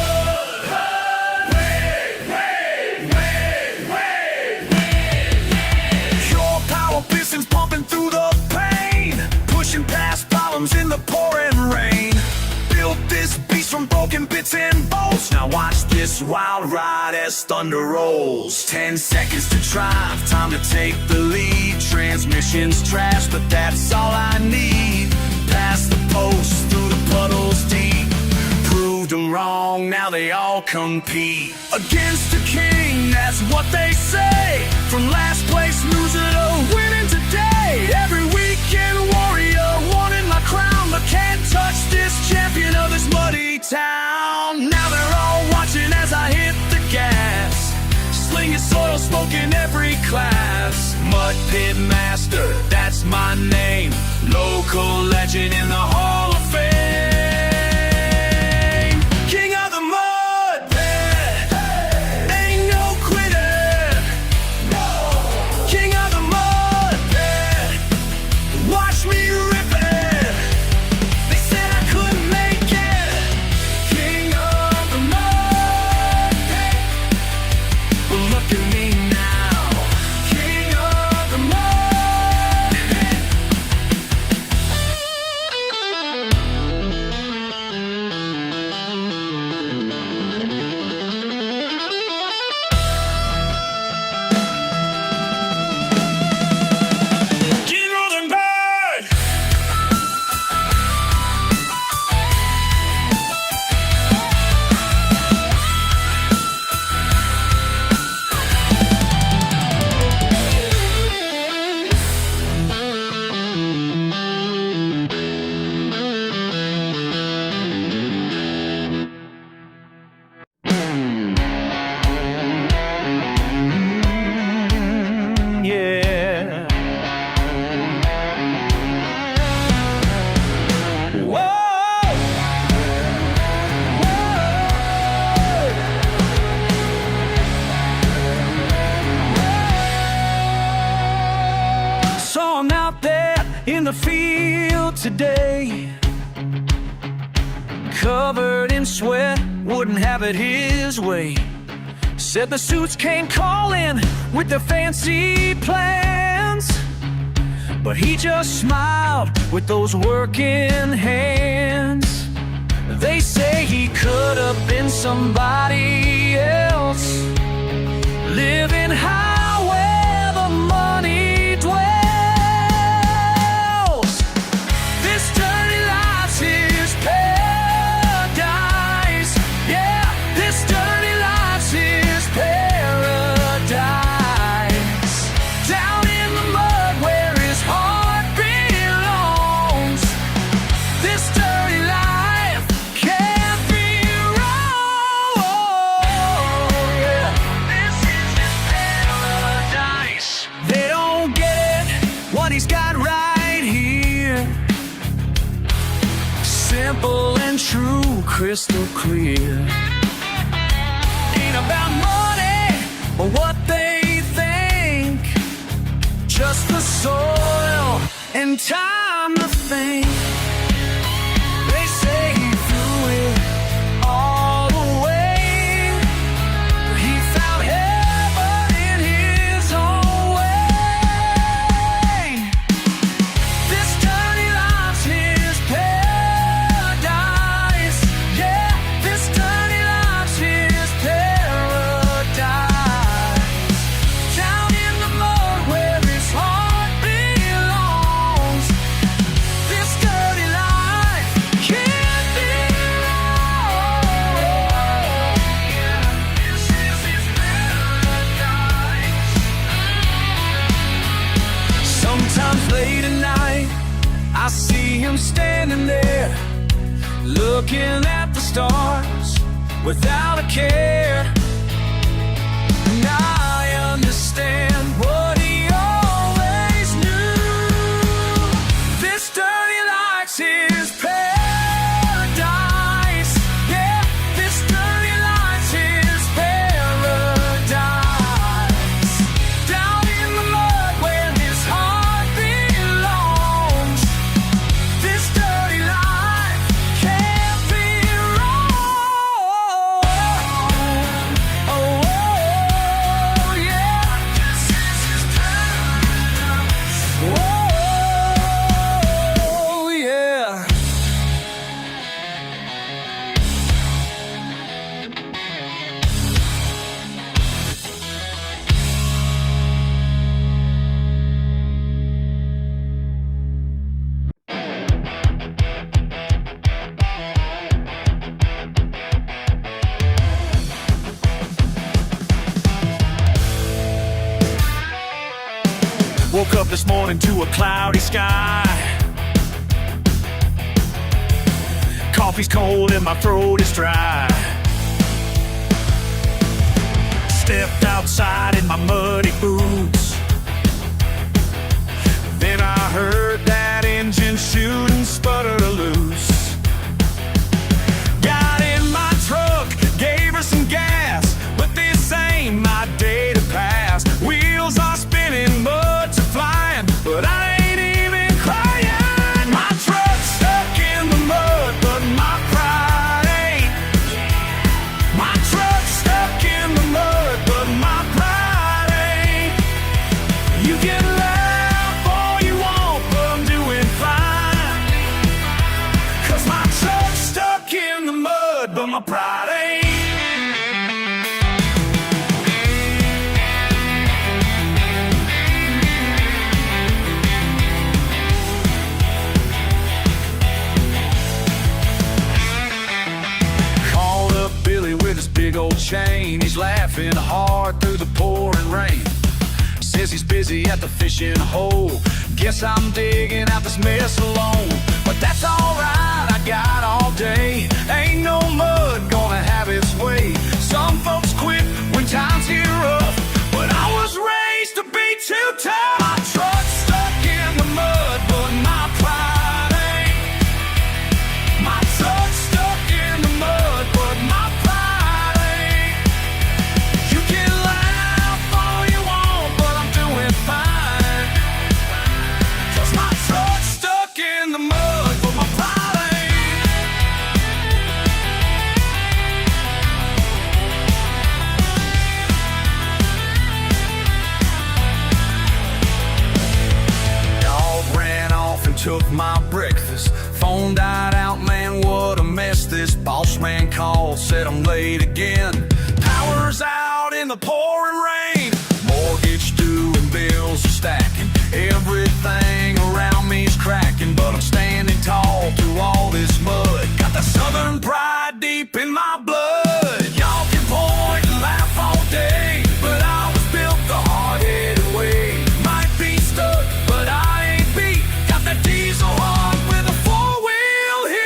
Now watch this wild ride as thunder rolls. 10 seconds to drive, time to take the lead. Transmission's trash, but that's all I need. Past the post, through the puddles deep. Proved them wrong, now they all compete. Against the king, that's what they say. From last place loser to winning today. Every weekend warrior wanting my crown, but can't touch this champion of this muddy town. Now they're all watching as I hit the gas, slinging soil smoke in every class. Mud Pit Master, that's my name. Local legend in the Hall of Fame. King of the Mud Pit, ain't no quitter. King of the Mud Pit, watch me rip it. They said I couldn't make it. King of the Mud Pit, well, look at me now. King of the Mud Pit. King of the Mud. Yeah. Whoa. Saw him out there in the field today, covered in sweat, wouldn't have it his way. Said the suits came calling with their fancy plans, but he just smiled with those working hands. They say he could have been somebody else, living high where the money dwells. This dirty life's his paradise. Yeah, this dirty life's his paradise. Down in the mud where his heart belongs. This dirty life can't be wrong. Yeah, this is his paradise. They don't get what he's got right here. Simple and true, crystal clear. Ain't about money or what they think, just the soil and time to think. They say he threw it all away. He found heaven in his own way. This dirty life's his paradise. Yeah, this dirty life's his paradise. Down in the mud where his heart belongs. This dirty life can't be wrong. This is his paradise. Sometimes late at night, I see him standing there, looking at the stars without a care. And I understand what he always knew. This dirty life's his paradise. Yeah, this dirty life's his paradise. Down in the mud where his heart belongs. This dirty life can't be wrong. Woke up this morning to a cloudy sky. Coffee's cold and my throat is dry. Stepped outside in my muddy boots. Then I heard that engine shoot and sputter loose. Got in my truck, gave her some gas, but this ain't my day to pass. Wheels are spinning, buds are flying, but I ain't even crying. My truck's stuck in the mud, but my pride ain't. My truck's stuck in the mud, but my pride ain't. You can laugh all you want, but I'm doing fine. 'Cause my truck's stuck in the mud, but my pride ain't. Big old chain, he's laughing hard through the pouring rain. Says he's busy at the fishing hole. Guess I'm digging out this mess alone. But that's alright, I got all day. Ain't no mud gonna have its way. Some folks quit when times get rough, but I was raised to be too tough. My truck's stuck in the mud, but my pride ain't. My truck's stuck in the mud, but my took my breakfast. Phone died out, man, what a mess. This boss man called, said I'm late again. Power's out in the pouring rain. Mortgage due and bills are stacking. Everything around me's cracking, but I'm standing tall through all this mud. Got the southern pride deep in my blood. Y'all can point and laugh all day, but I was built the hard-headed way. Might be stuck, but I ain't beat. Got that diesel hard with a four-wheel heat.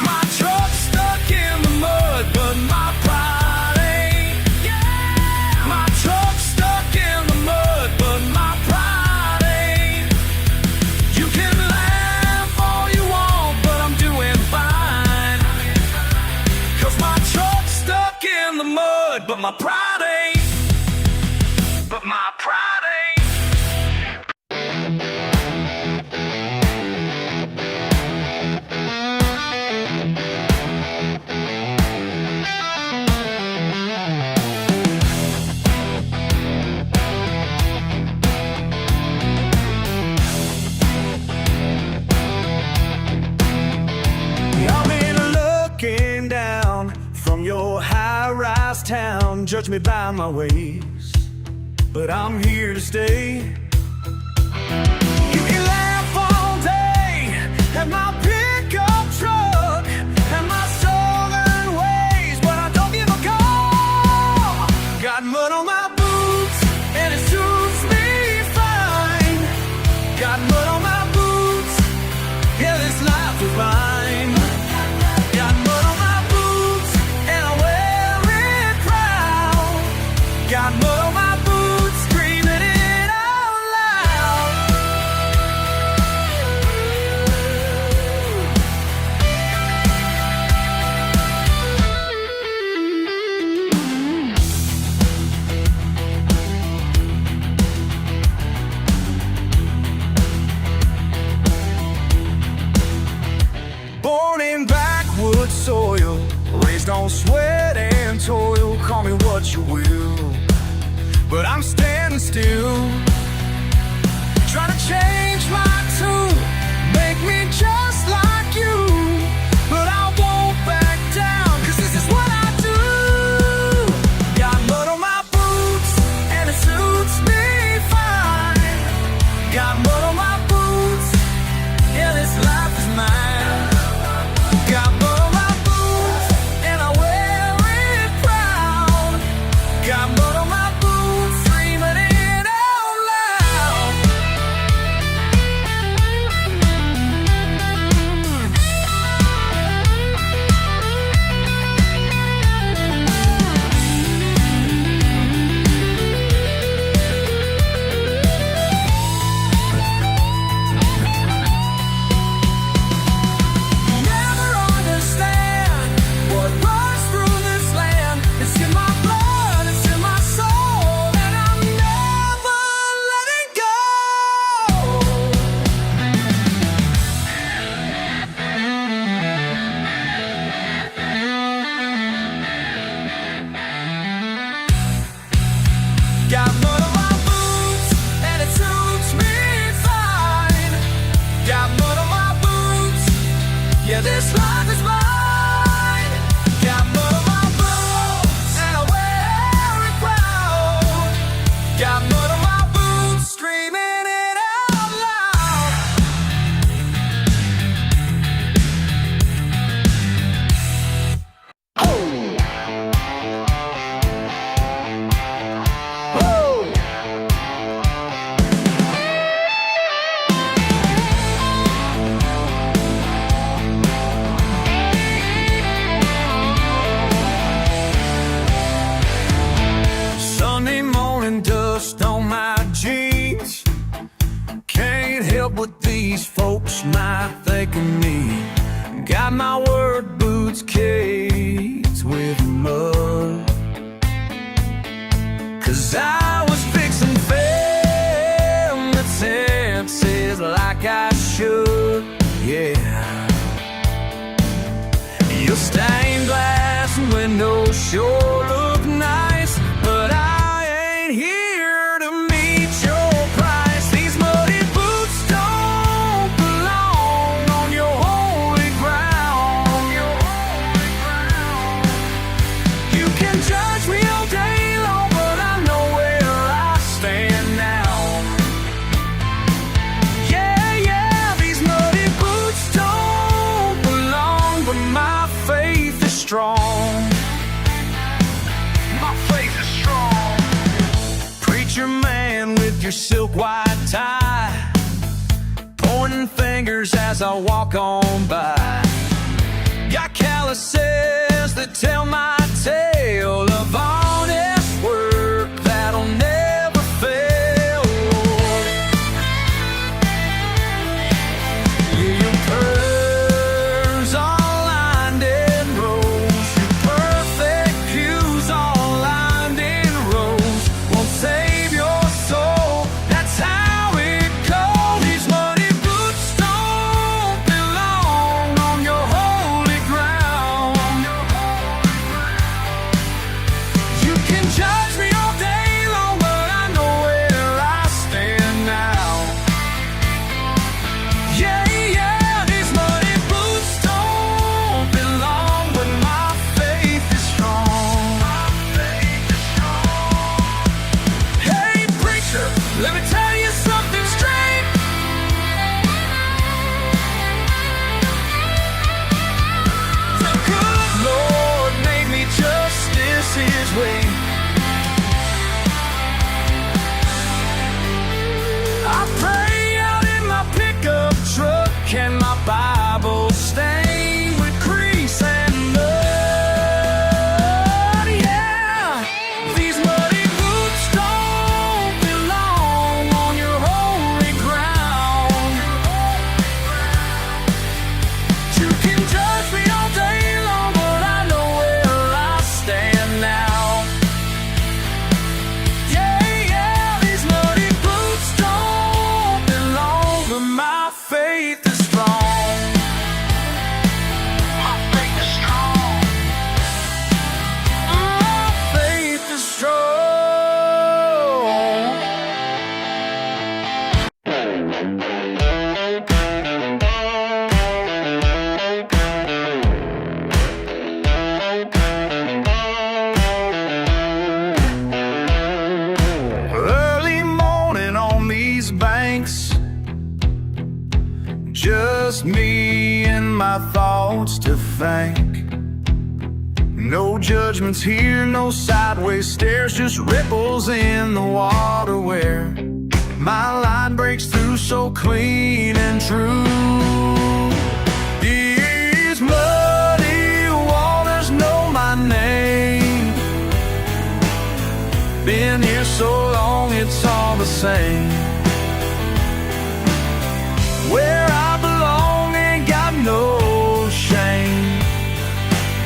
My truck's stuck in the mud, but my pride ain't. My truck's stuck in the mud, but my pride ain't. You can laugh all you want, but I'm doing fine. 'Cause my truck's stuck in the mud, but my pride ain't. But my pride ain't. I've been looking down from your high-rise town. Judge me by my ways, but I'm here to stay. You can laugh all day at my pickup truck and my southern ways, but I don't give a call. Got mud on my boots and it suits me fine. Got mud on my boots, yeah, this life is mine. Got mud on my boots and I wear it proud. Got mud on my boots, screaming it out loud. Born in backwoods soil, raised on sweat and toil. Call me what you will, but I'm standing still. Trying to change my tune, make me just like you, but I won't back down, 'cause this is what I do. Got mud on my boots and it suits me fine. Got mud on my boots, yeah, this life is mine. Got mud on my boots and I Yeah, this life is mine. Got mud on my boots and I wear it proud. Got mud on my boots, screaming it out loud. Sunday morning dust on my jeans. Can't help what these folks might think of me. Got my work boots cased with mud, 'cause I was fixing film the tenses like I should, yeah. Your stained glass and windows sure look nice, but I ain't here to meet your price. These muddy boots don't belong on your holy ground. You can judge me all day long, but I know where I stand now. Yeah, these muddy boots don't belong, but my faith is strong. My faith is strong. Preacher man with your silk white tie, pointing fingers as I walk on by. Got calluses that tell my tale of honest work that'll never fail. Yeah, your curves all lined in rows, your perfect pews all lined in rows won't save your soul. That's how it goes. These muddy boots don't belong on your holy ground. You can judge me all day long, but I know where I stand now. Yeah, these muddy boots don't belong, but my faith is strong. My faith is strong. Hey preacher, let me tell you something straight. The good Lord made me justice His way. I pray out in my pickup truck and my Bible stained with grease and mud. Yeah, these muddy boots don't belong on your holy ground. You can judge me all day long, but I know where I stand now. Yeah, these muddy boots don't belong, but my faith is strong. My faith is strong. My faith is strong. Early morning on these banks, just me and my thoughts to thank. No judgments here, no sideways stares, just ripples in the water where my line breaks through so clean and true. These muddy waters know my name. Been here so long, it's all the same. Where I belong ain't got no shame.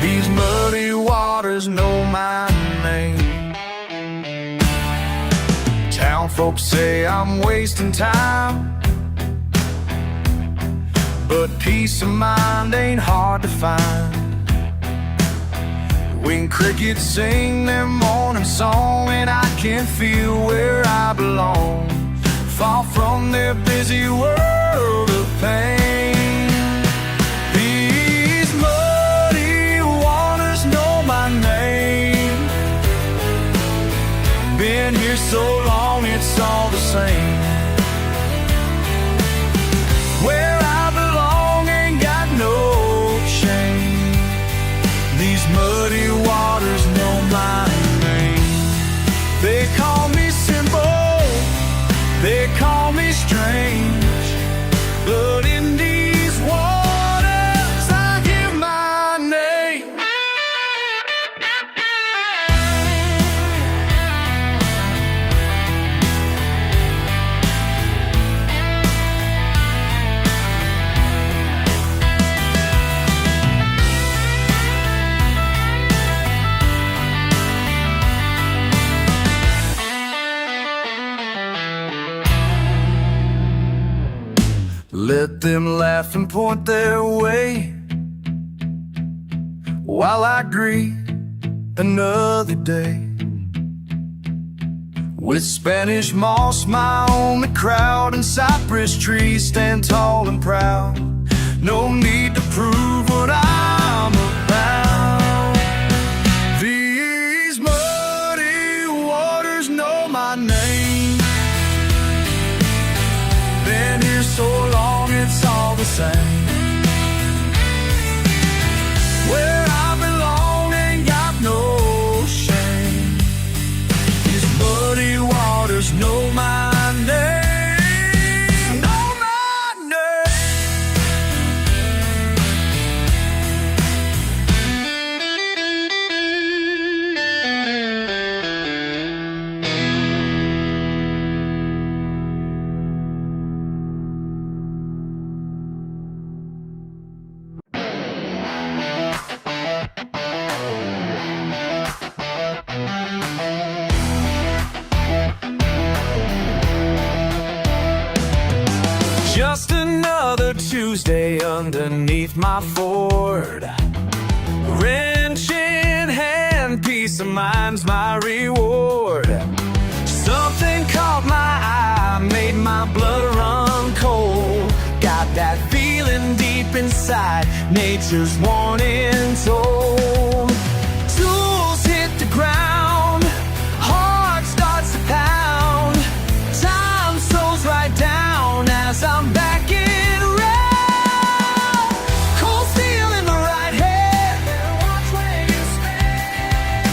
These muddy waters know my name. Town folks say I'm wasting time, but peace of mind ain't hard to find. When crickets sing their morning song and I can feel where I belong, far from their busy world of pain. same. Where I belong ain't got no shame. These muddy waters know my name. They call me simple, they call me strange, but in these waters I give my name. Let them laugh and point their way while I greet another day. With Spanish moss, my only crowd, and cypress trees stand tall and proud. No need to prove what I'm about. These muddy waters know my name. Been here so long, it's all the same. Where I belong ain't got no shame. These muddy waters know my name. Know my name. Just another Tuesday underneath my Ford. Wrench in hand, peace of mind's my reward. Something caught my eye, made my blood run cold. Got that feeling deep inside, nature's warning told. Tools hit the ground, heart starts to pound. Time slows right down as I'm backing around. Cold steel in my right hand, better watch where you stand.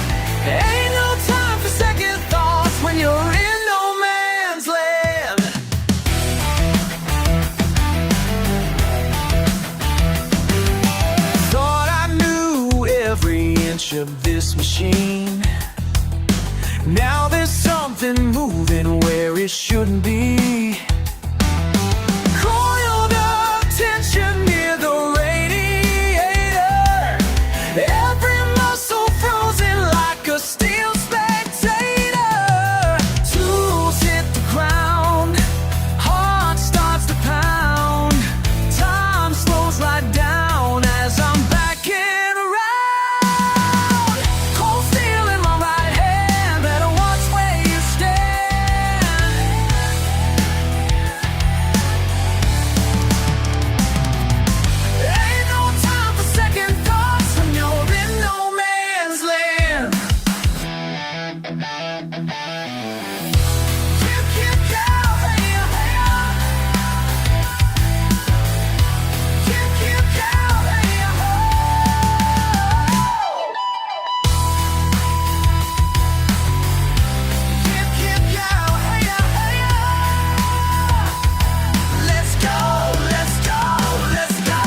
Ain't no time for second thoughts when you're in no man's land. Thought I knew every inch of this machine. Now there's something moving where it shouldn't be. Coiled up tension near the radiator. Every muscle frozen like a steel spectator. Tools hit the ground, heart starts to pound. Time slows right down as I'm backing around. Cold steel in my right hand, better watch where you stand. Ain't no time for second thoughts when you're in no man's land. Kick, kick out, hey, hey, kick, kick out, hey, kick, kick out, hey, hey. Let's go, let's go, let's go.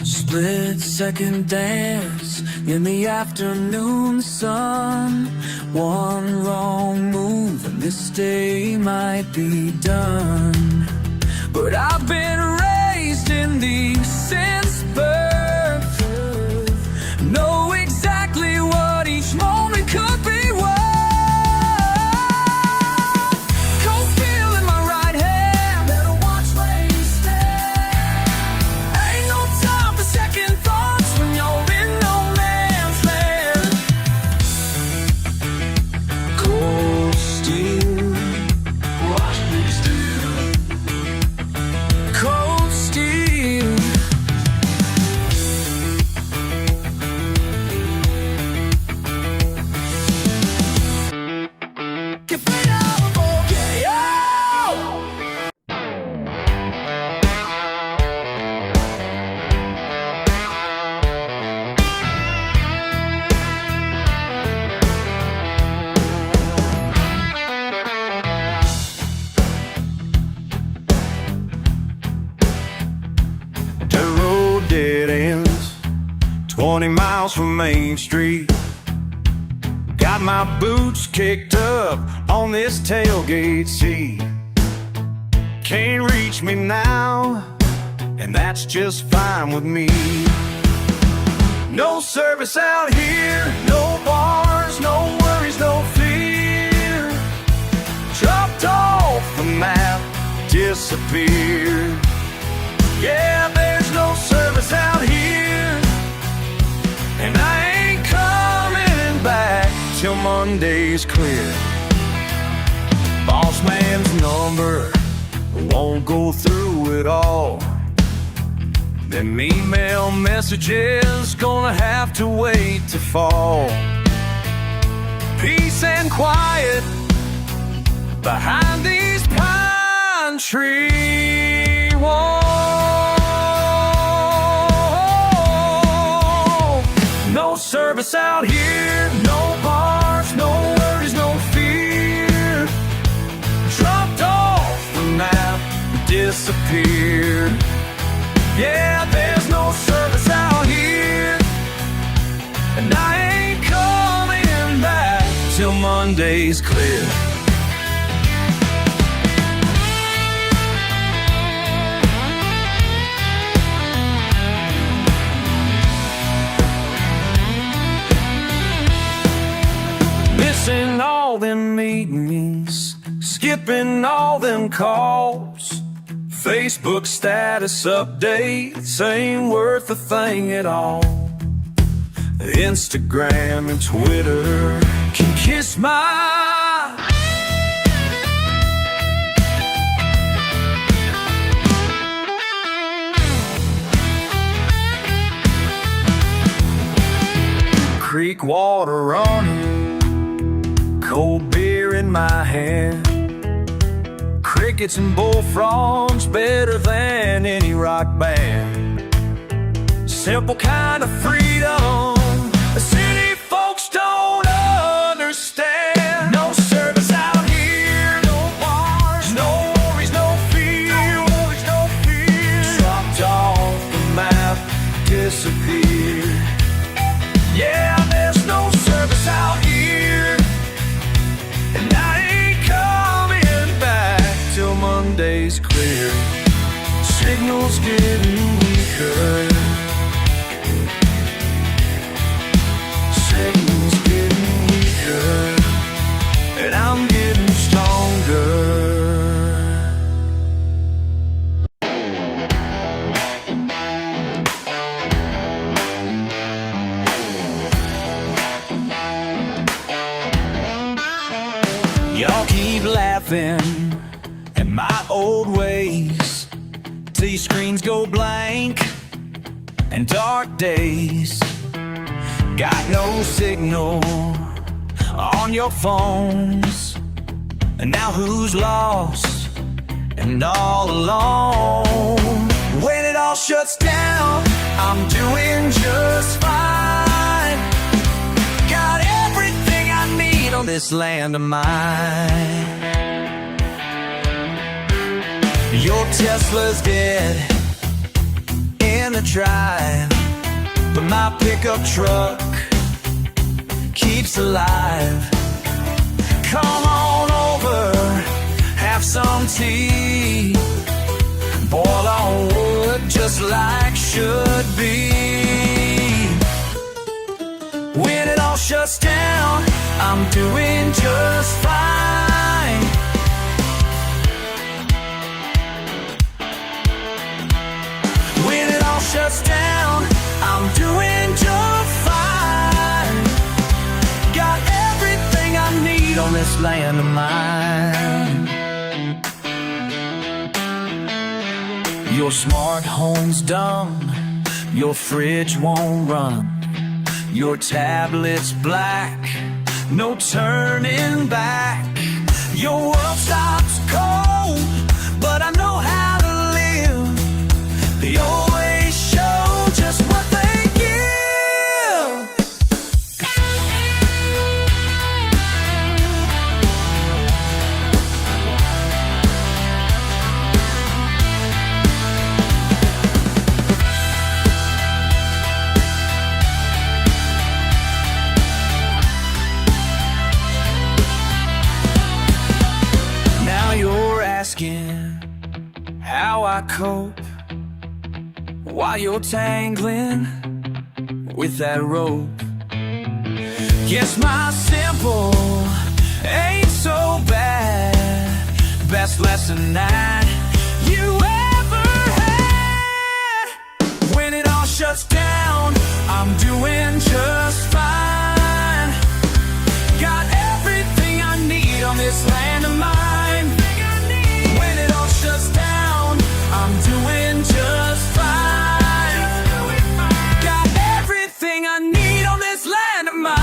Split second dance in the afternoon sun. One wrong move and this day might be done. But I've been raised in these since birth. Know exactly what each moment could be worth. Cold steel in my right hand, better watch where you stand. Ain't no time for second thoughts when you're in no man's land. 20 miles from Main Street. Got my boots kicked up on this tailgate seat. Can't reach me now, and that's just fine with me. No service out here, no bars, no worries, no fear. Dropped off the map, disappeared. Yeah, there's no service out here, and I ain't coming back till Monday's clear. Boss man's number won't go through it all. Them email messages gonna have to wait to fall. Peace and quiet behind these pine tree walls. No service out here, no bars, no worries, no fear. Dropped off the map, disappeared. Yeah, there's no service out here, and I ain't coming back till Monday's clear. Missing all them meetings, skipping all them calls. Facebook status updates ain't worth a thing at all. Instagram and Twitter can kiss my creek water running, cold beer in my hand. Crickets and bullfrogs better than any rock band. Simple kind of freedom the city folks don't understand. No service out here, no bars, no worries, no fear. Dropped off the map, disappeared. Yeah, there's no service out here, and I ain't coming back till Monday's clear. Signals getting weaker. Signals getting weaker, and I'm getting stronger. Y'all keep laughing at my old ways, till screens go blank and dark days. Got no signal on your phones, and now who's lost and all alone? When it all shuts down, I'm doing just fine. Got everything I need on this land of mine. Your Tesla's dead in the drive, but my pickup truck keeps alive. Come on over, have some tea. Boil on wood just like should be. When it all shuts down, I'm doing just fine. When it all shuts down, I'm doing just fine. Got everything I need on this land of mine. Your smart home's done, your fridge won't run, your tablet's black, no turning back. Your world stops cold, but I know how to live. The old ways show just what they give. asking how I cope while you're tangling with that rope. Yes, my simple ain't so bad. Best lesson that you ever had. When it all shuts down, I'm doing just fine. Got everything I need on this land of mine. When it all shuts down, I'm doing just fine. Got everything I need on this land of mine.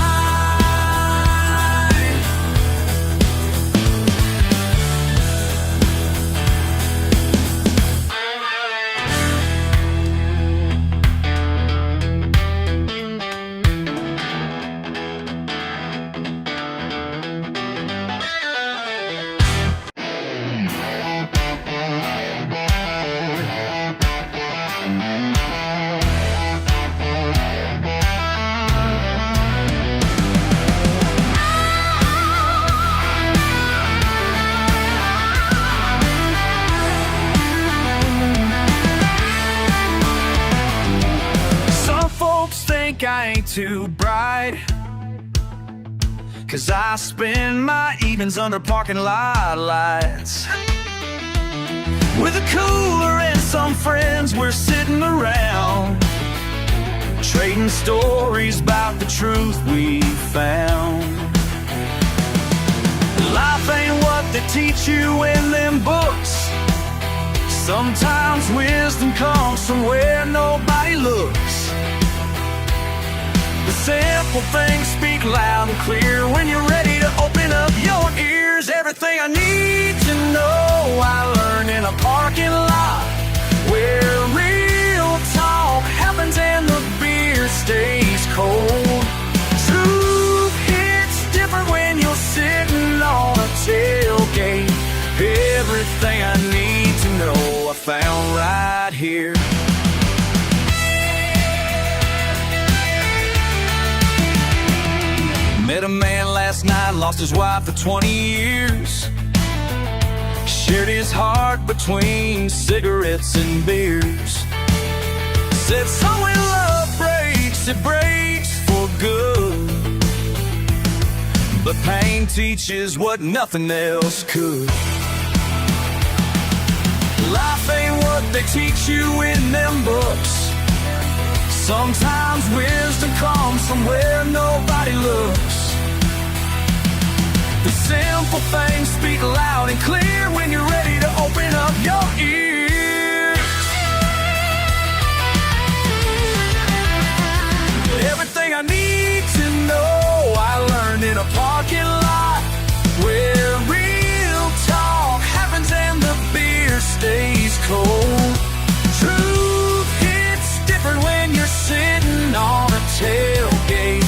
I ain't too bright, 'cause I spend my evenings under parking lot lights. With a cooler and some friends, we're sitting around trading stories about the truth we found. Life ain't what they teach you in them books. Sometimes wisdom comes from where nobody looks. The simple things speak loud and clear when you're ready to open up your ears. Everything I need to know I learned in a parking lot, where real talk happens and the beer stays cold. Truth hits different when you're sitting on a tailgate. Everything I need to know I found right here. Met a man last night, lost his wife for 20 years. Shared his heart between cigarettes and beers. Said, so when love breaks, it breaks for good. But pain teaches what nothing else could. Life ain't what they teach you in them books. Sometimes wisdom comes from where nobody looks. The simple things speak loud and clear when you're ready to open up your ears. Everything I need to know I learned in a parking lot, where real talk happens and the beer stays cold. Truth hits different when you're sitting on a tailgate.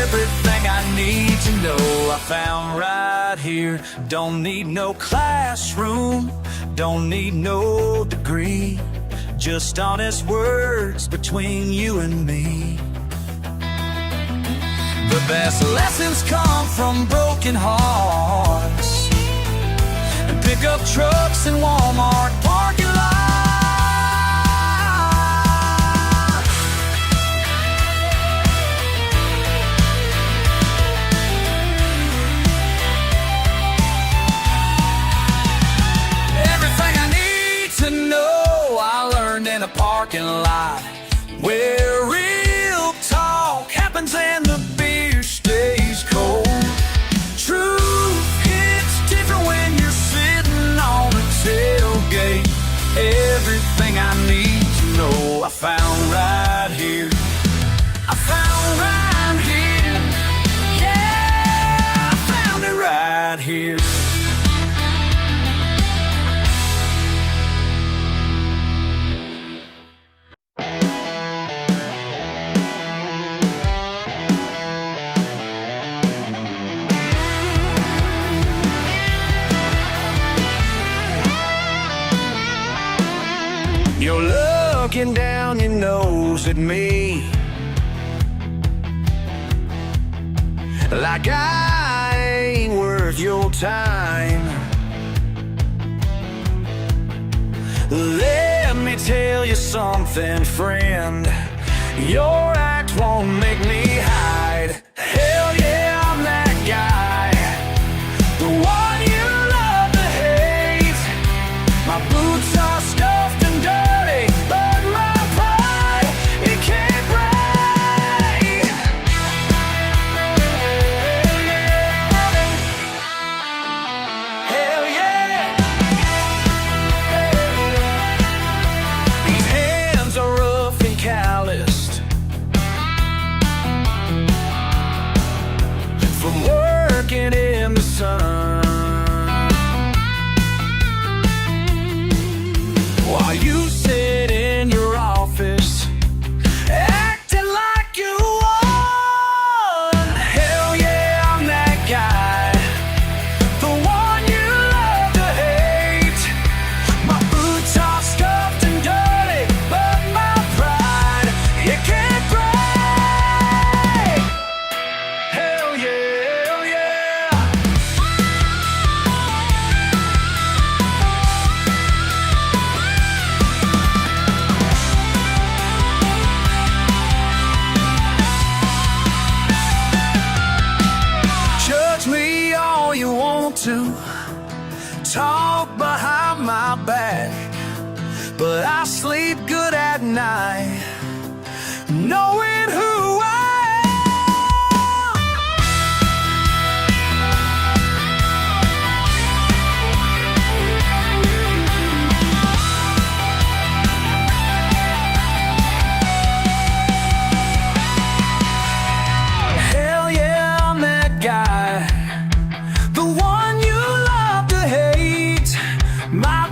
Everything I need to know I found right here. Don't need no classroom, don't need no degree. Just honest words between you and me. The best lessons come from broken hearts and pickup trucks and Walmart parking lots. A parking lot where real talk happens and the beer stays cold. Truth hits different when you're sitting on a tailgate. Everything I need to know I found right here. I found right here. Yeah, I found it right here. You're looking down your nose at me like I ain't worth your time. Let me tell you something, friend. Your act won't make me hide. Hell yeah, I'm that guy, the one you love to hate. My boots are stuffed and dirty, but my pride, it can't break. Hell yeah. These hands are rough and calloused from working in the sun, while you sit in your office acting like you won. Hell yeah, I'm that guy, the one you love to hate. My boots are scuffed and dirty, but my pride, it can't break. Hell yeah, hell yeah. Judge me all you want to, talk behind my back, but I sleep good at night knowing who I am. Hell yeah, I'm that guy, the one you love to hate. My